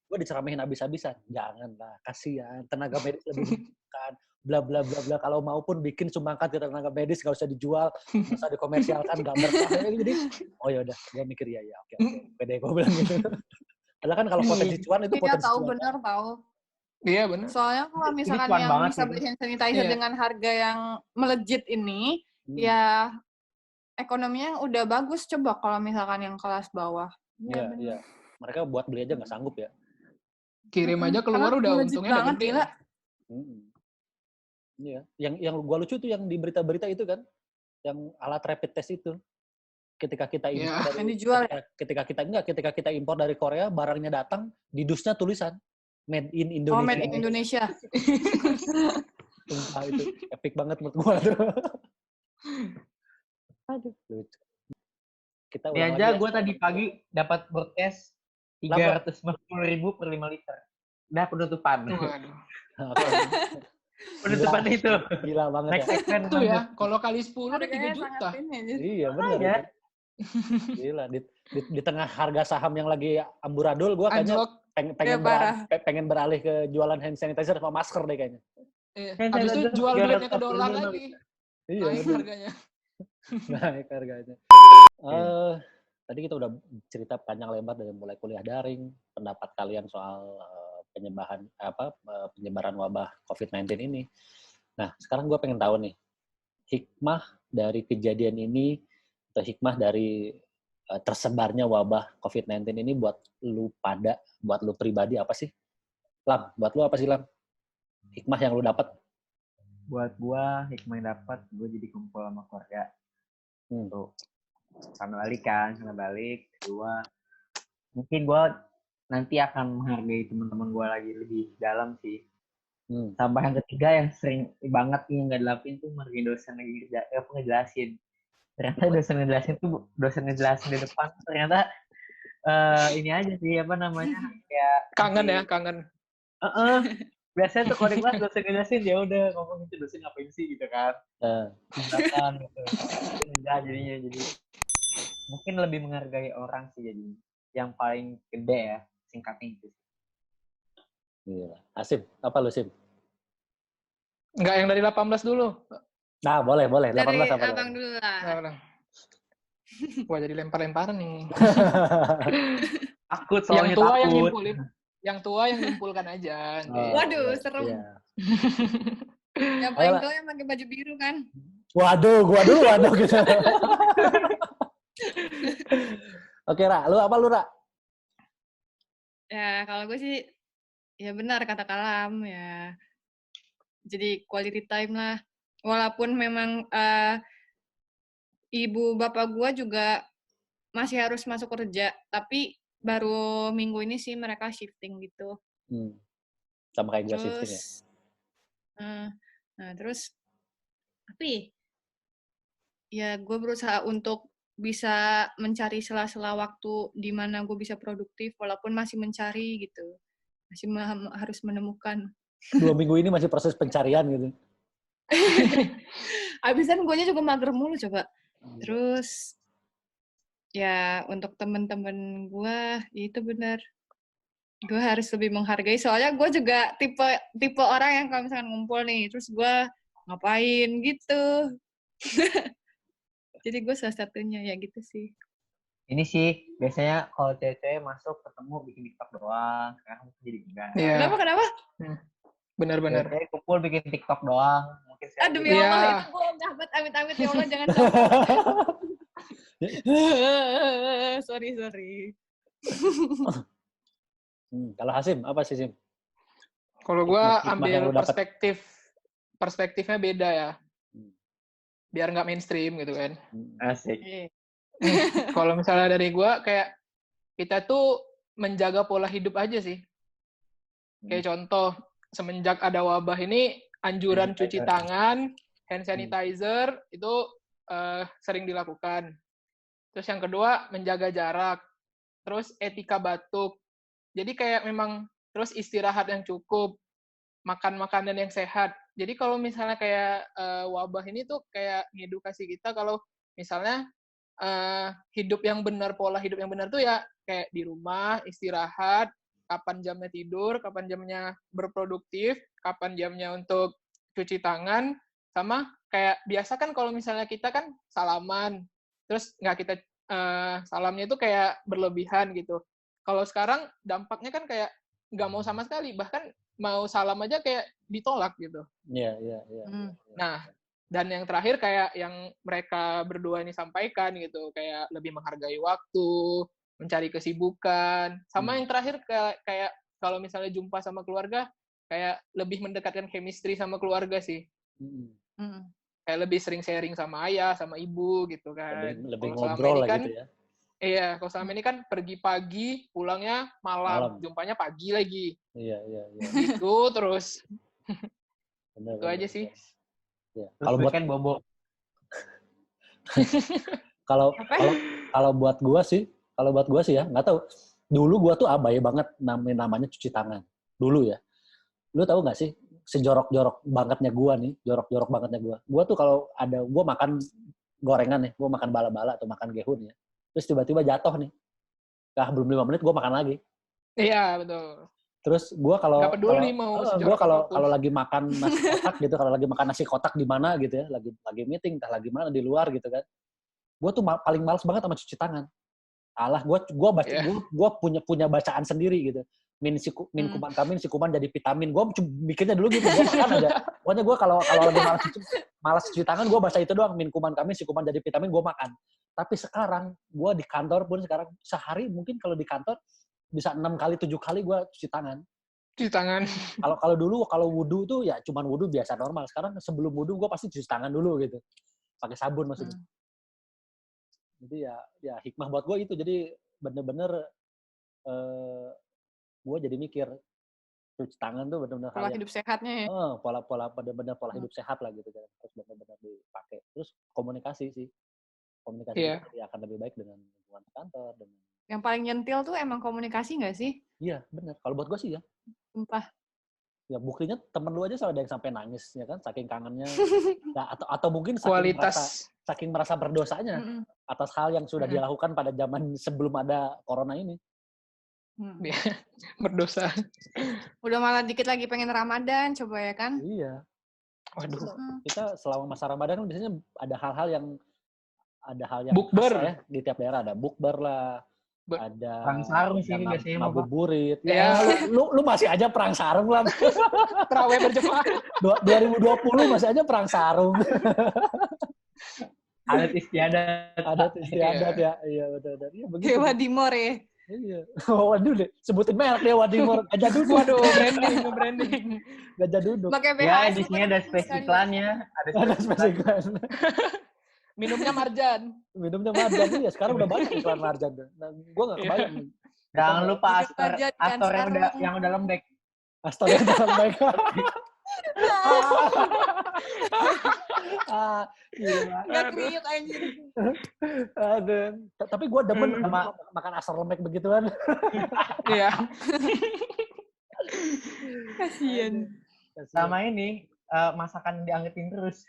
gua diceramahin habis-habisan. Janganlah, kasihan tenaga medis lebih membutuhkan bla bla bla bla. Kalau mau pun bikin sumbangkan ke tenaga medis, nggak usah dijual, nggak usah dikomersialkan, nggak berkah. Jadi, oh ya udah, gua mikir ya oke. Pede gua bilang gitu. Padahal kan kalau potensi cuan itu Iya potensi tahu, cuan. bener tahu. Iya benar. Soalnya kalau misalkan yang bisa beli hand sanitizer dengan harga yang melejit ini, ya ekonominya udah bagus. Coba kalau misalkan yang kelas bawah. Iya. Mereka buat beli aja nggak sanggup ya. Kirim aja keluar udah untungnya udah gede. Gila. Iya. Yang gua lucu tuh yang di berita-berita itu kan, yang alat rapid test itu. Ketika kita impor yang dijual, ketika kita impor dari Korea, barangnya datang, di dusnya tulisan Made in Indonesia. Oh, Made in Indonesia. Sumpah itu epic banget menurut gua tuh. Aduh, lucu. Kita ini aja gue tadi pagi dapat broadcast 350.000 per 5 liter. Udah penutupan. Penutupan itu. Gila banget Next ya. Itu ya, kalau kali 10 udah 3 juta. Iya benar ya. Gila, di tengah harga saham yang lagi amburadul, gue kayaknya pengen beralih ke jualan hand sanitizer sama masker deh kayaknya. Habis itu jual duitnya ke dolar lagi. Iya, naik harganya. Naik harganya. Tadi kita udah cerita panjang lebar dari mulai kuliah daring, pendapat kalian soal penyebaran wabah COVID-19 ini. Nah, sekarang gue pengen tahu nih, hikmah dari kejadian ini atau hikmah dari tersebarnya wabah COVID-19 ini buat lu pribadi apa sih? Lam, buat lu apa sih, Lam? Hikmah yang lu dapat? Buat gua, hikmah yang dapat, gua jadi kumpul sama keluarga. Tuh. Karena balik. Kedua, mungkin gua nanti akan menghargai teman-teman gua lagi lebih dalam sih. Sampai yang ketiga yang sering banget nih nggak dilakuin tuh menghargai dosen lagi ngejelasin. Ternyata dosen ngejelasin di depan ternyata ini aja sih kayak kangen. Biasanya tuh kalau di kelas dosen ngejelasin ya udah ngomong itu dosen ngapain sih gitu kan. Gitu. Enggak jadinya jadi mungkin lebih menghargai orang sih jadi yang paling gede ya singkatnya itu. Iya. Asim, apa lu Sim? Enggak yang dari 18 dulu. Nah, boleh. 18 dari apa? Abang dulu lah. Wah, jadi lempar-lemparan nih. Takut soalnya Yang tua yang nyimpulkan aja. Waduh, serem. Iya. Yang paling tua yang pakai baju biru kan? Waduh gitu. Oke, Ra. Lu apa lu, Ra? Ya, kalau gue sih ya benar kata Kalam ya. Jadi quality time lah. Walaupun memang ibu bapak gue juga masih harus masuk kerja, tapi baru minggu ini sih mereka shifting gitu. Sama kayak gue shifting ya. Nah, terus tapi ya gue berusaha untuk bisa mencari sela-sela waktu di mana gue bisa produktif walaupun masih mencari gitu. Masih harus menemukan. 2 minggu ini masih proses pencarian gitu. Abisan gue juga mager mulu coba. Terus ya untuk temen-temen gue itu benar. Gue harus lebih menghargai soalnya gue juga tipe orang yang kalau misalkan ngumpul nih terus gue ngapain gitu. Jadi gue salah satunya ya gitu sih. Ini sih biasanya kalau cewek-cewek masuk ketemu bikin TikTok doang, sekarang jadi enggak. Yeah. Kenapa? Benar-benar. Cewek kumpul bikin TikTok doang, mungkin demi Allah itu gue jahat amit-amit ya Allah jangan sorry. Kalau Hasim apa sih Sim? Kalau gue ambil perspektifnya beda ya. Biar nggak mainstream gitu kan. Asik. Kalau misalnya dari gue kayak kita tuh menjaga pola hidup aja sih. Kayak contoh semenjak ada wabah ini anjuran cuci tangan, hand sanitizer itu sering dilakukan. Terus yang kedua, menjaga jarak. Terus etika batuk. Jadi kayak memang terus istirahat yang cukup, makan makanan yang sehat. Jadi kalau misalnya kayak wabah ini tuh kayak ngedukasi kita kalau misalnya hidup yang benar, pola hidup yang benar tuh ya kayak di rumah, istirahat, kapan jamnya tidur, kapan jamnya berproduktif, kapan jamnya untuk cuci tangan, sama kayak biasa kan kalau misalnya kita kan salaman, terus nggak kita salamnya itu kayak berlebihan gitu. Kalau sekarang dampaknya kan kayak nggak mau sama sekali, bahkan mau salam aja kayak ditolak gitu. Iya. Nah, dan yang terakhir kayak yang mereka berdua ini sampaikan gitu, kayak lebih menghargai waktu, mencari kesibukan, sama yang terakhir kayak kalau misalnya jumpa sama keluarga, kayak lebih mendekatkan chemistry sama keluarga sih. Kayak lebih sering sharing sama ayah, sama ibu gitu kan. Lebih Kalau selama ngobrol ini lah kan, gitu ya. iya, kalau selama ini kan pergi pagi, pulangnya malam. Jumpanya pagi lagi. Iya. Gitu terus. Bener, Itu aja sih. Ya. Terus weekend bobo. Kalau buat gua sih ya, nggak tahu. Dulu gua tuh abai banget namanya cuci tangan. Dulu ya. Lu tahu nggak sih sejorok-jorok bangetnya gua nih, jorok-jorok bangetnya gua. Gua tuh kalau ada gua makan gorengan nih, gua makan bala-bala atau makan gehun ya. Terus tiba-tiba jatuh nih. Belum 5 menit gua makan lagi. Iya, betul. Terus gue kalau lagi makan nasi kotak gitu, kalau lagi makan nasi kotak di mana gitu ya, lagi meeting, entah lagi mana di luar gitu kan, gue tuh paling males banget sama cuci tangan. Gue punya bacaan sendiri gitu. Min kuman kamin, si kuman jadi vitamin. Gue mikirnya dulu gitu, gue makan aja. Pokoknya gue kalau lagi malas cuci tangan, gue baca itu doang. Min kuman kamin, si kuman jadi vitamin, gue makan. Tapi sekarang gue di kantor pun sekarang sehari mungkin kalau di kantor bisa 6 kali 7 kali gue cuci tangan. Kalau dulu kalau wudu tuh ya cuman wudu biasa normal. Sekarang sebelum wudu gue pasti cuci tangan dulu gitu. Pakai sabun maksudnya. Jadi ya hikmah buat gue itu. Jadi bener-bener gue jadi mikir cuci tangan tuh bener-bener pola hidup sehatnya ya. Bener-bener pola hidup sehat lah gitu kan. Terus bener-bener dipakai. Terus komunikasi jadi akan lebih baik dengan lingkungan kantor, dengan yang paling nyentil tuh emang komunikasi nggak sih? Iya, benar. Kalau buat gue sih ya. Sumpah. Ya buktinya temen lu aja ada yang sampai nangis ya kan, saking kangennya. Ya, atau mungkin saking merasa berdosanya atas hal yang sudah dia lakukan pada zaman sebelum ada corona ini. Berdosa. Udah malah dikit lagi pengen Ramadan, coba ya kan? Iya. Waduh. Kita selama masa Ramadan kan biasanya ada hal yang bukber ya, di tiap daerah ada bukber lah. Ada perang sarung sih biasanya ngabuburit. Ya, lu masih aja perang sarung lah. Terawih berjemaah. 2020 masih aja perang sarung. Adat istiadat ya. Iya betul. Iya begitu. Kayak Wadimor ya. Iya. Waduh deh, sebutin merek deh Wadimor. Gajah duduk. Waduh, branding. Gajah duduk. Ya, di sini ada spesies iklannya. Ada spesies iklan. Minumnya Marjan. Iya, sekarang udah banyak iklan Marjan. Nah, gue nggak kebayang. Jangan lupa Astor yang udah lembek. Astor yang udah lembek. Nggak kriuk anjir. Aduh. Tapi gue demen makan Astor lembek begituan. Iya. Kasian. Sama ini masakan diangetin terus.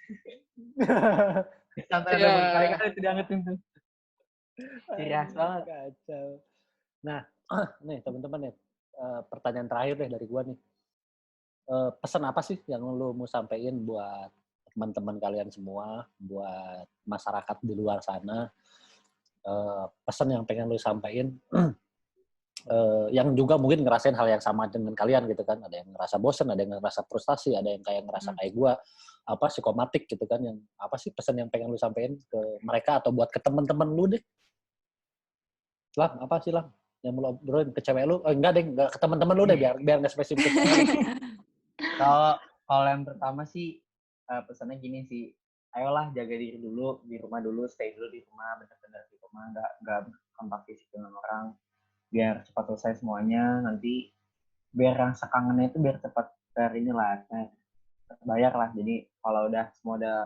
Sampai ada berkali-kali itu diangetin tuh. Serius banget. Kacau. Nah, nih teman-teman nih, pertanyaan terakhir deh dari gua nih. Pesan apa sih yang lu mau sampein buat teman-teman kalian semua, buat masyarakat di luar sana? Pesan yang pengen lu sampein, yang juga mungkin ngerasain hal yang sama dengan kalian gitu kan. Ada yang ngerasa bosen, ada yang ngerasa frustasi, ada yang kayak ngerasa kayak gua psikomatik gitu kan, yang apa sih pesan yang pengen lu sampein ke mereka atau buat ke teman-teman lu deh? Lam, apa sih Lam? Yang mau obrolin ke cewek lu? Enggak deh, enggak ke teman-teman lu deh biar enggak spesifik. Kalau yang pertama sih pesannya gini sih, ayolah jaga diri dulu, di rumah dulu, stay dulu di rumah, benar-benar di rumah, enggak kontak fisik dengan orang, biar cepat selesai semuanya, nanti biar rasa kangennya itu biar cepat bayar lah. Jadi kalau semua udah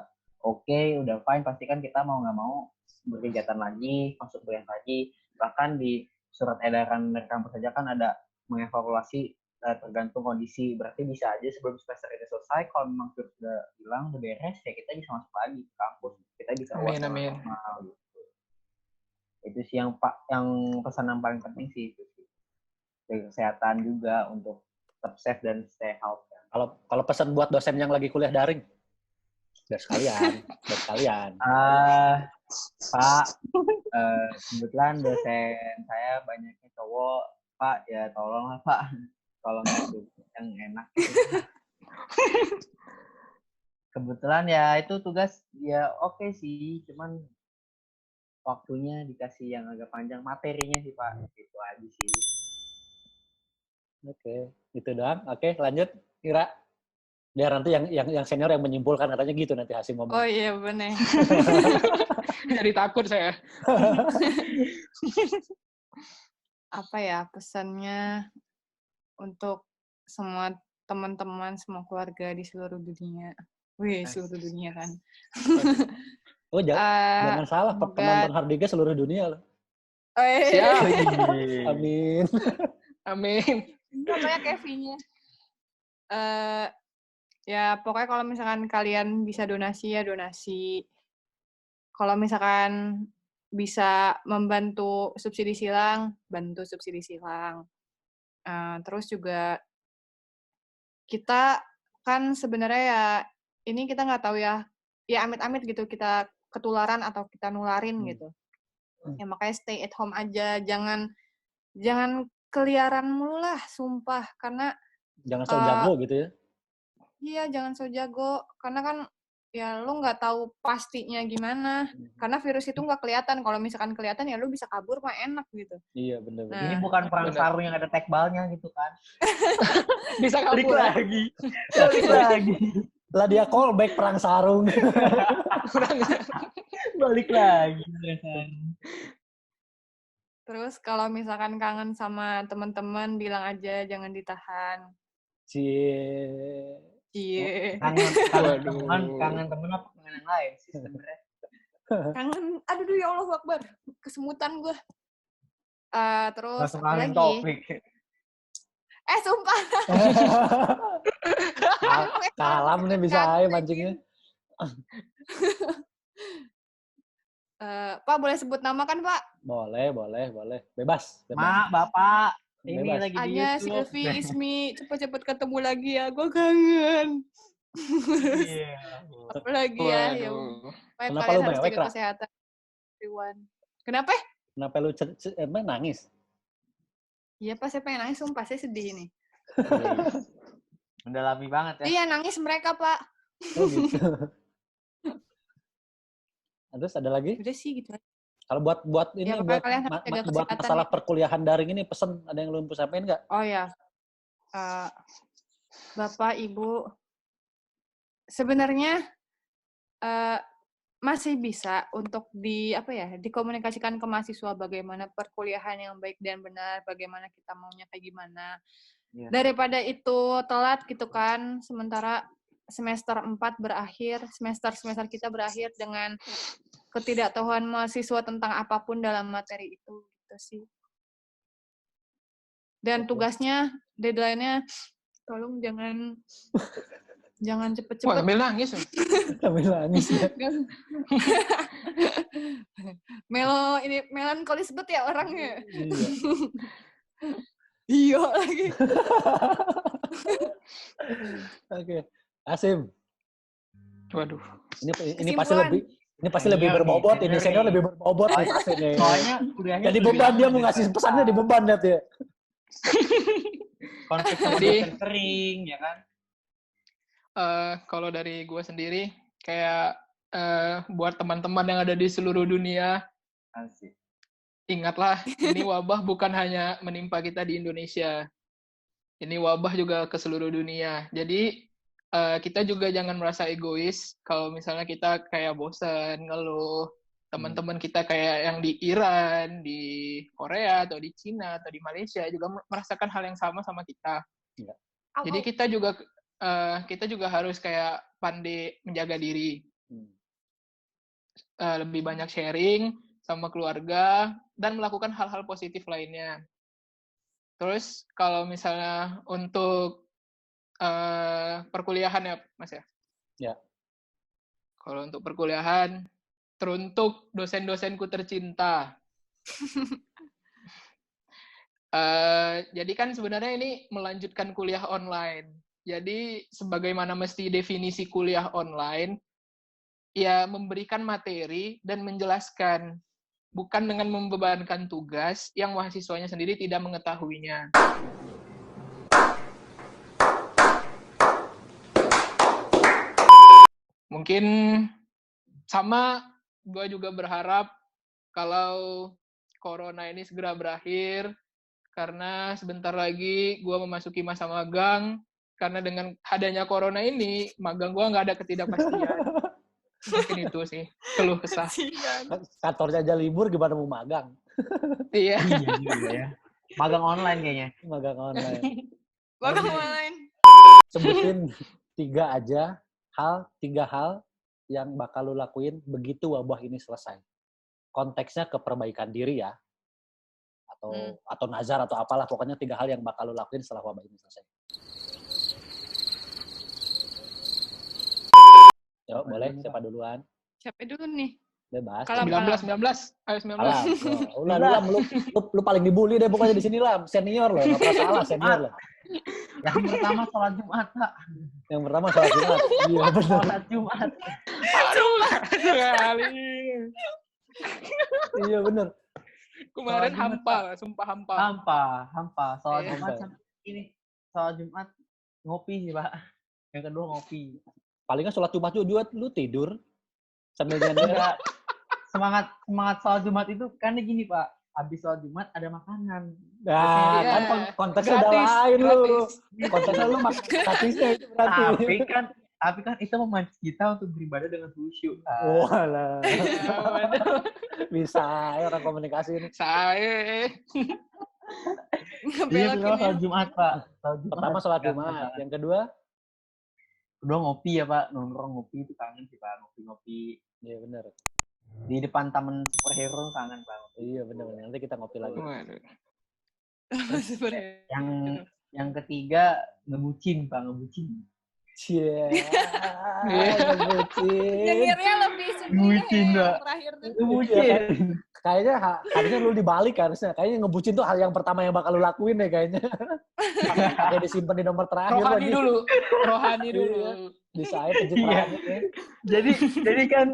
oke, udah fine, pasti kan kita mau nggak mau berkegiatan lagi, masuk kuliah lagi. Bahkan di surat edaran dari kampus saja kan ada mengevaluasi tergantung kondisi. Berarti bisa aja sebelum semester ini selesai, kalau memang virus sudah hilang, udah beres, ya kita bisa masuk lagi ke kampus. Kita bisa UAS Amin. normal gitu. Itu sih yang pesan yang paling penting sih itu sih. Jaga kesehatan juga untuk tetap safe dan stay healthy. Kalau pesan buat dosen yang lagi kuliah daring, biar sekalian. Pak, kebetulan dosen saya banyaknya cowok, Pak, ya tolonglah Pak, tolong itu yang enak. Kebetulan ya itu tugas ya oke sih, cuman waktunya dikasih yang agak panjang, materinya sih Pak, itu aja sih. Oke, itu doang. Oke, lanjut, Ira. Biar nanti yang senior yang menyimpulkan, katanya gitu nanti Hasim ngomong. Oh iya bener. Jadi takut saya. Apa ya pesannya untuk semua teman-teman, semua keluarga di seluruh dunia. Wih, seluruh dunia kan. Oh, jangan salah, semoga- penonton Hardika seluruh dunia loh. Siap. Amin. Amin. Namanya Kevinnya. Ya pokoknya kalau misalkan kalian bisa donasi ya donasi. Kalau misalkan bisa membantu subsidi silang, bantu subsidi silang. Terus juga kita kan sebenarnya ya ini kita nggak tahu ya amit-amit gitu kita ketularan atau kita nularin gitu. Ya makanya stay at home aja, jangan keliaran mulu lah, sumpah. Karena Jangan sok jago gitu ya. iya jangan so jago, karena kan ya lu nggak tahu pastinya gimana. Karena virus itu nggak kelihatan. Kalau misalkan kelihatan ya lu bisa kabur mah enak gitu. Iya, bener. Nah, Ini bukan perang sarung yang ada tekbalnya gitu kan. Bisa Balik kabur. lagi. Balik lagi. Lah dia callback perang sarung. Balik lagi. terus kalau misalkan kangen sama teman-teman bilang aja, jangan ditahan. Cie. Kangen teman apa kangen yang lain sih sebenarnya. Kangen, aduh ya Allah Akbar, kesemutan gue. Terus Langsung apa kangen lagi? topik. Sumpah. Kalam nih bisa aja mancingnya. Pak boleh sebut nama kan Pak? Boleh. Bebas. Mak, Bapak, ini Bebas. lagi di Anya, YouTube. Silvi, Ismi, cepet-cepet ketemu lagi ya, gue kangen. Iya. Apalagi ya, Waduh. Kenapa kalian lu harus mewek, jaga Ra? kesehatan. Everyone. Kenapa? Kenapa lu emang nangis? Iya Pak, saya pengen nangis, sumpah saya sedih ini. Mendalami banget ya. Iya, nangis mereka Pak. Oh gitu. Terus ada lagi? Udah sih gitu. Kalau buat ini Ya, buat kalian harus jaga buat kesehatan masalah ya. perkuliahan daring ini pesan ada yang lu mau sampaikan nggak? Oh ya, Bapak, Ibu, sebenarnya masih bisa untuk dikomunikasikan ke mahasiswa bagaimana perkuliahan yang baik dan benar, bagaimana kita maunya kayak gimana. Iya. Daripada itu telat gitu kan, sementara semester 4 berakhir, semester kita berakhir dengan ketidaktahuan mahasiswa tentang apapun dalam materi itu gitu sih. Dan tugasnya, deadline-nya tolong jangan Wah, cepet-cepet. ambil nangis. Sambil nangis ya. Melankolis bet ya orangnya. Iya. Iya lagi. Oke. Asim. Waduh. Ini pasti lebih berbobot ini senior lebih berbobot nih pasti nih. Soalnya kuliahnya Jadi beban dia mau ngasih pesannya di beban lihat ya. konflik sama dosen sering ya kan. Kalau dari gue sendiri, kayak buat teman-teman yang ada di seluruh dunia, Asik. ingatlah, ini wabah bukan hanya menimpa kita di Indonesia. Ini wabah juga ke seluruh dunia. Jadi, kita juga jangan merasa egois kalau misalnya kita kayak bosan, ngeluh. Teman-teman kita kayak yang di Iran, di Korea, atau di Cina, atau di Malaysia juga merasakan hal yang sama kita. Ya. Jadi kita juga harus kayak pandai menjaga diri. lebih banyak sharing sama keluarga, dan melakukan hal-hal positif lainnya. Terus kalau misalnya untuk perkuliahan ya, Mas ya? Ya. Kalau untuk perkuliahan, teruntuk dosen-dosenku tercinta. Jadi kan sebenarnya ini melanjutkan kuliah online. Jadi sebagaimana mesti definisi kuliah online, ya memberikan materi dan menjelaskan, bukan dengan membebankan tugas yang mahasiswanya sendiri tidak mengetahuinya. Mungkin sama, gue juga berharap kalau corona ini segera berakhir, karena sebentar lagi gue memasuki masa magang, karena dengan adanya corona ini, magang gue nggak ada ketidakpastian. Mungkin itu sih, keluh kesah. Kantornya aja libur, gimana mau magang? Iya. Iya juga ya. Magang online kayaknya. Magang online. Magang online. Sebutin 3 hal yang bakal lu lakuin begitu wabah ini selesai. Konteksnya ke perbaikan diri ya. Atau nazar atau apalah, pokoknya 3 hal yang bakal lu lakuin setelah wabah ini selesai. Yuk, boleh. Siapa duluan? Siapa dulu nih? Bebas. Kalau 19. Ayo 19. Alam. Ulah, lu paling dibully deh pokoknya di sini lah. Senior loh, nggak pernah salah senior loh. Yang pertama sholat Jumat, Pak. Yang pertama sholat Jumat. Iya benar. Sholat Jumat. Sekali. Iya benar. Kemarin Sholat Jumat, hampa, sumpah hampa. Hampa. Sholat Iya. Jumat ini. Sholat Jumat ngopi sih, Pak. Yang kedua ngopi. Palingnya sholat Jumat juga lu tidur sambil nyender. Enggak. Semangat sholat Jumat itu kan gini, Pak. Habis sholat Jumat ada makanan. Nah, Iya. kan konteksnya udah Gratis, lain lu. gratis. Konteksnya lu makan gratisnya itu berarti. Tapi kan itu memancing kita untuk beribadah dengan khusyuk. Walah. Ya, waduh. Bisa ya orang komunikasi ini. Saya. Iya, pertama sholat Jumat, Pak. Pertama sholat Jumat, yang kedua ngopi ya, Pak. Nongkrong ngopi itu kangen sih, Pak. Ngopi-ngopi iya benar. di depan taman superhero kangen, Pak. Iya benar. Nanti kita ngopi lagi. Waduh. Yang ketiga ngebucin, Pak. Cie. Nyengirnya lebih Bucin, sebenarnya Mbak. yang terakhir tuh. Ngebucin. Kayaknya harusnya lu dibalik harusnya. Kayaknya ngebucin tuh hal yang pertama yang bakal lu lakuin ya kayaknya. Kayak disimpan di nomor terakhir Rohani lagi. Rohani dulu. Bisa aja pencitraan ya. Jadi kan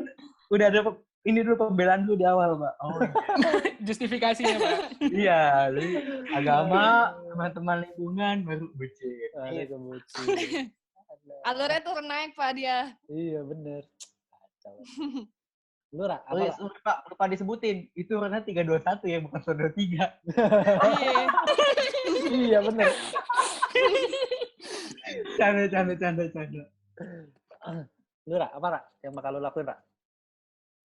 udah ada ini dulu pembelaan dulu di awal, Pak. Oh, Justifikasinya, Pak. iya. Jadi agama, teman-teman lingkungan, baru bucin. Ada ngebucin. Alurnya turun naik, Pak, dia. Iya bener. Kacau. Lu Ra, Oh, apa? Pak, lupa disebutin. Itu urutnya 321 ya, bukan 123. Iya. Iya bener. Canda. Lu Ra, apa Ra? Yang bakal lu lakuin Ra?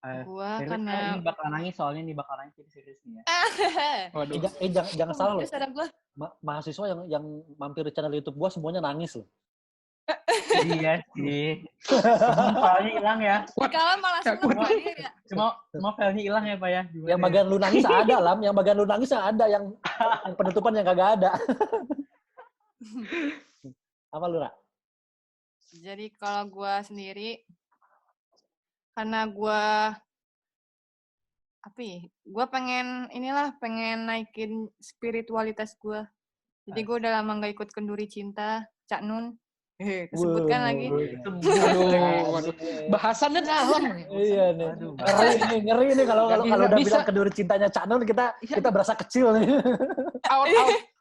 Gua Serius, karena ini bakal nangis soalnya nih bakal nangis serius nih ya. Waduh. Jangan salah loh. Sadar gua. Mahasiswa yang mampir di channel YouTube gua semuanya nangis loh. Iya sih. Filenya hilang ya. Kalau malah seneng Pak dia ya. Semua filenya hilang ya, Pak ya. Gimana Yang ya? bagian lu nangis ada Lam, yang bagian lu nangis ada, yang penutupan yang kagak ada. Apa lu Ra? Jadi kalau gua sendiri karena gua gua pengen naikin spiritualitas gua. Jadi gua udah lama nggak ikut kenduri cinta, Cak Nun. Kesebutkan lagi. Waduh. Bahasannya dalam. Iya nih. Aduh, Ngeri nih kalau udah Bisa. bilang keduri cintanya Cak Nun kita berasa kecil nih.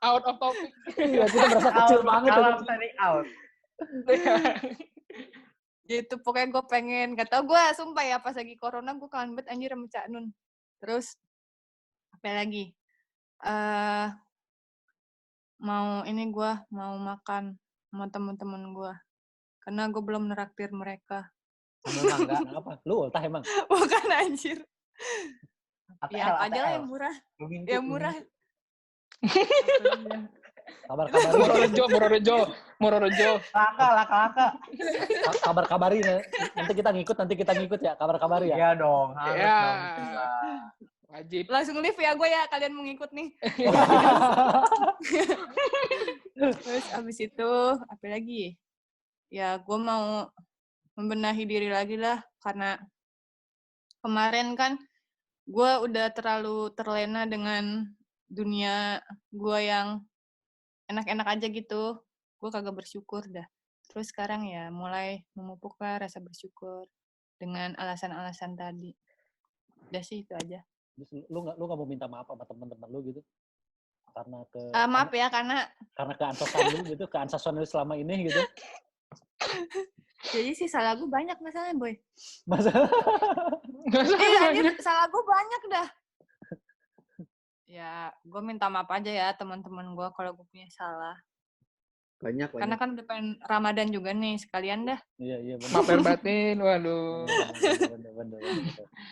Out of topic. Iya, kita berasa kecil banget. Kalau tadi out. Gitu pokoknya gue pengen, gak tau gue sumpah ya pas lagi corona gue kangen banget anjir sama Cak Nun. Terus apa lagi? Gue mau makan sama temen-temen gue karena gue belum neraktir mereka. Enggak, apa? Lu ultah emang. Bukan anjir. Ya apa aja lah ATL. yang murah. Login Yang tuh, murah. Kabar-kabari. Mororejo. Laka. Kabar-kabari ya. Nanti kita ngikut ya. Kabar-kabari ya. Iya dong, harus Ya. dong. Wajib. Langsung live ya gue ya, kalian mau ngikut nih. Terus abis itu, apa lagi? Ya, gue mau membenahi diri lagi lah, karena kemarin kan gue udah terlalu terlena dengan dunia gue yang enak-enak aja gitu. Gue kagak bersyukur dah. Terus sekarang ya mulai memupuklah rasa bersyukur dengan alasan-alasan tadi. Udah sih itu aja. Terus lu nggak mau minta maaf sama teman-teman lu gitu? Karena Maaf ya, karena keansosan lu gitu, keansosan lu selama ini gitu. jadi sih salah gue banyak masalahnya, Boy. Masa Anjir, salah gue banyak dah. Ya, gue minta maaf aja ya teman-teman gue kalau gue punya salah. Banyak. Karena kan udah pengen Ramadan juga nih, sekalian dah. Iya benar. Maaf lahir batin, waduh. Bener.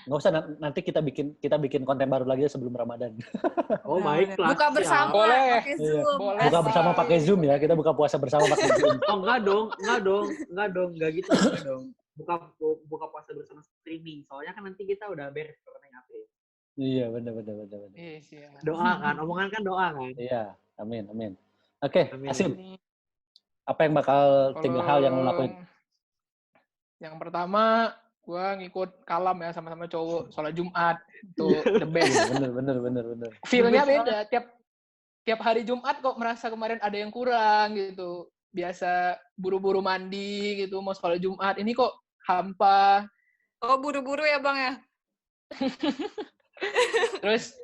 Nggak usah, nanti kita bikin konten baru lagi sebelum Ramadan. Oh, Nah, baiklah. buka bersama Boleh. pakai Zoom. Buka Asik. bersama pakai Zoom ya, kita buka puasa bersama pakai Zoom. Oh, enggak dong, enggak gitu dong. Buka puasa bersama streaming. Soalnya kan nanti kita udah beres corona yang apa. Iya, benar. Yes, ya. Doa kan, omongan kan doa kan. Iya, amin. Oke, Amin. Asim, apa yang bakal 3 hal yang lo lakuin? Yang pertama, gue ngikut kalam ya sama-sama cowok sholat Jumat. Itu the best. Bener. Feel-nya beda. Tiap hari Jumat kok merasa kemarin ada yang kurang gitu. Biasa buru-buru mandi gitu, mau sholat Jumat. Ini kok hampa. Oh, buru-buru ya, Bang ya? Terus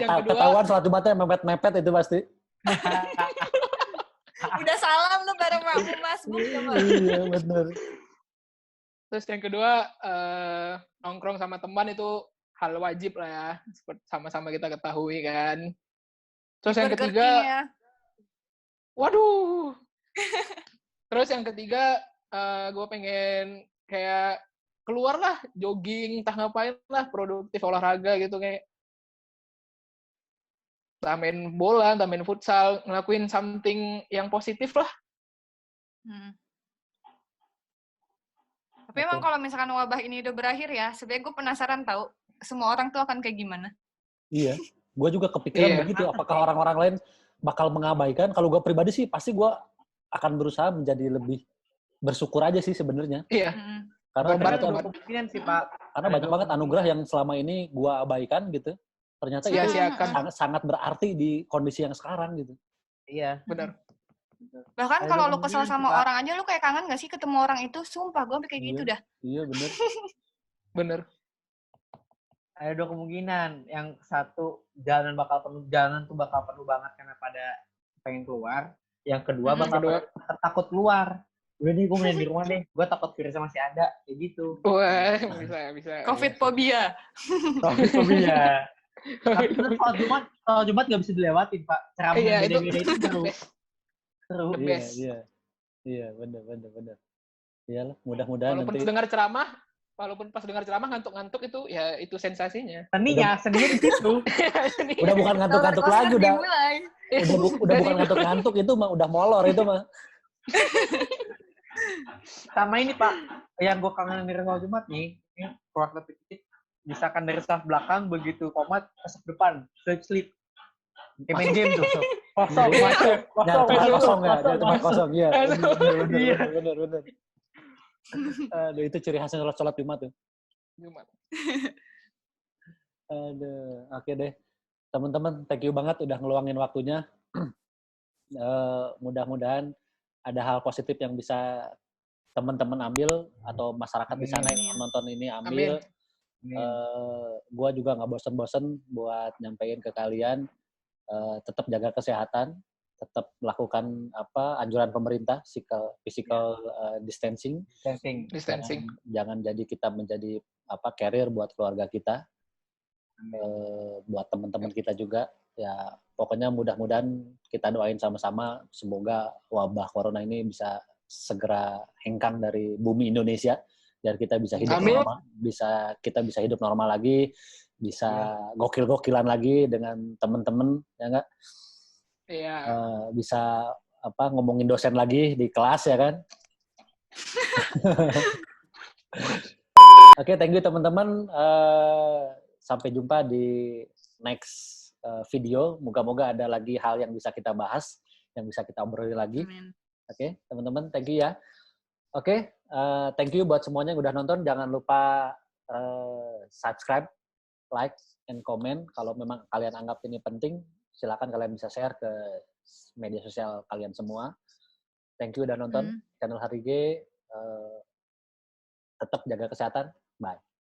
yang kedua, Ketahuan sholat Jumatnya mepet-mepet itu pasti. Udah salam lu bareng Pak Masbuk ya, Bang. Iya, bener. terus yang kedua nongkrong sama teman itu hal wajib lah ya. Seperti sama-sama kita ketahui kan. Terus yang Burger ketiga, King ya. waduh. Terus yang ketiga, gue pengen kayak keluar lah, jogging, entah ngapain lah, produktif olahraga gitu kayak. Entah main bola, entah main futsal, ngelakuin something yang positif lah. Tapi emang kalau misalkan wabah ini udah berakhir ya, sebenarnya gue penasaran tahu semua orang tuh akan kayak gimana. Iya, gue juga kepikiran begitu. Apakah orang-orang lain bakal mengabaikan? Kalau gue pribadi sih, pasti gue akan berusaha menjadi lebih bersyukur aja sih sebenarnya. Iya. Karena ternyata kemungkinan sih, Pak. Karena banyak banget anugerah yang selama ini gue abaikan gitu. Ternyata sia-siakan. sangat berarti di kondisi yang sekarang gitu. Iya. Benar. Bahkan kalau lu kesel sama orang aja, lu kayak kangen gak sih ketemu orang itu? Sumpah, gue kayak gitu dah. Iya, bener. Bener. Ada 2 kemungkinan. Yang satu, jalanan tuh bakal penuh banget karena pada pengen keluar. Yang kedua, takut keluar. Udah nih, gue main di rumah deh. Gue takut virusnya masih ada. Kayak gitu. Wah, bisa. Covid phobia. Covid phobia. Tapi kalau Jumat nggak bisa dilewatin, Pak. Ceramah beda-beda itu seru. Iya, bener. Iyalah, mudah-mudahan walaupun pas dengar ceramah ngantuk-ngantuk itu ya itu sensasinya. Seninya di situ. Udah bukan ngantuk-ngantuk lagi, udah bukan ngantuk-ngantuk, itu mah udah molor itu mah. Sama ini, Pak, yang gue kangen dari sholat Jumat nih, keluar lebih dikit, misalkan dari saf belakang begitu komat ke saf depan, sleep. Kayak main game tuh. Kosong. Iya. Bener. Aduh, itu ciri khasnya sholat Jumat tuh. Aduh, oke deh. Teman-teman, thank you banget udah ngeluangin waktunya. Mudah-mudahan ada hal positif yang bisa teman-teman ambil atau masyarakat di sana yang nonton ini ambil. Gua juga nggak bosen-bosen buat nyampein ke kalian. Tetap jaga kesehatan, tetap melakukan anjuran pemerintah, physical distancing. Jangan jadi kita menjadi carrier buat keluarga kita, buat teman-teman kita juga. Ya pokoknya mudah-mudahan kita doain sama-sama semoga wabah corona ini bisa segera hengkang dari bumi Indonesia, biar kita bisa hidup normal, kita bisa hidup normal lagi bisa gokil-gokilan lagi dengan teman-teman, ya nggak? Iya. Bisa ngomongin dosen lagi di kelas, ya kan? Oke, thank you teman-teman. Sampai jumpa di next video. Moga-moga ada lagi hal yang bisa kita bahas, yang bisa kita obrolin lagi. Amin. Oke, teman-teman, thank you ya. Oke, thank you buat semuanya yang udah nonton. Jangan lupa subscribe, like, and comment. Kalau memang kalian anggap ini penting, silakan kalian bisa share ke media sosial kalian semua. Thank you udah nonton channel Harige. Tetap jaga kesehatan. Bye.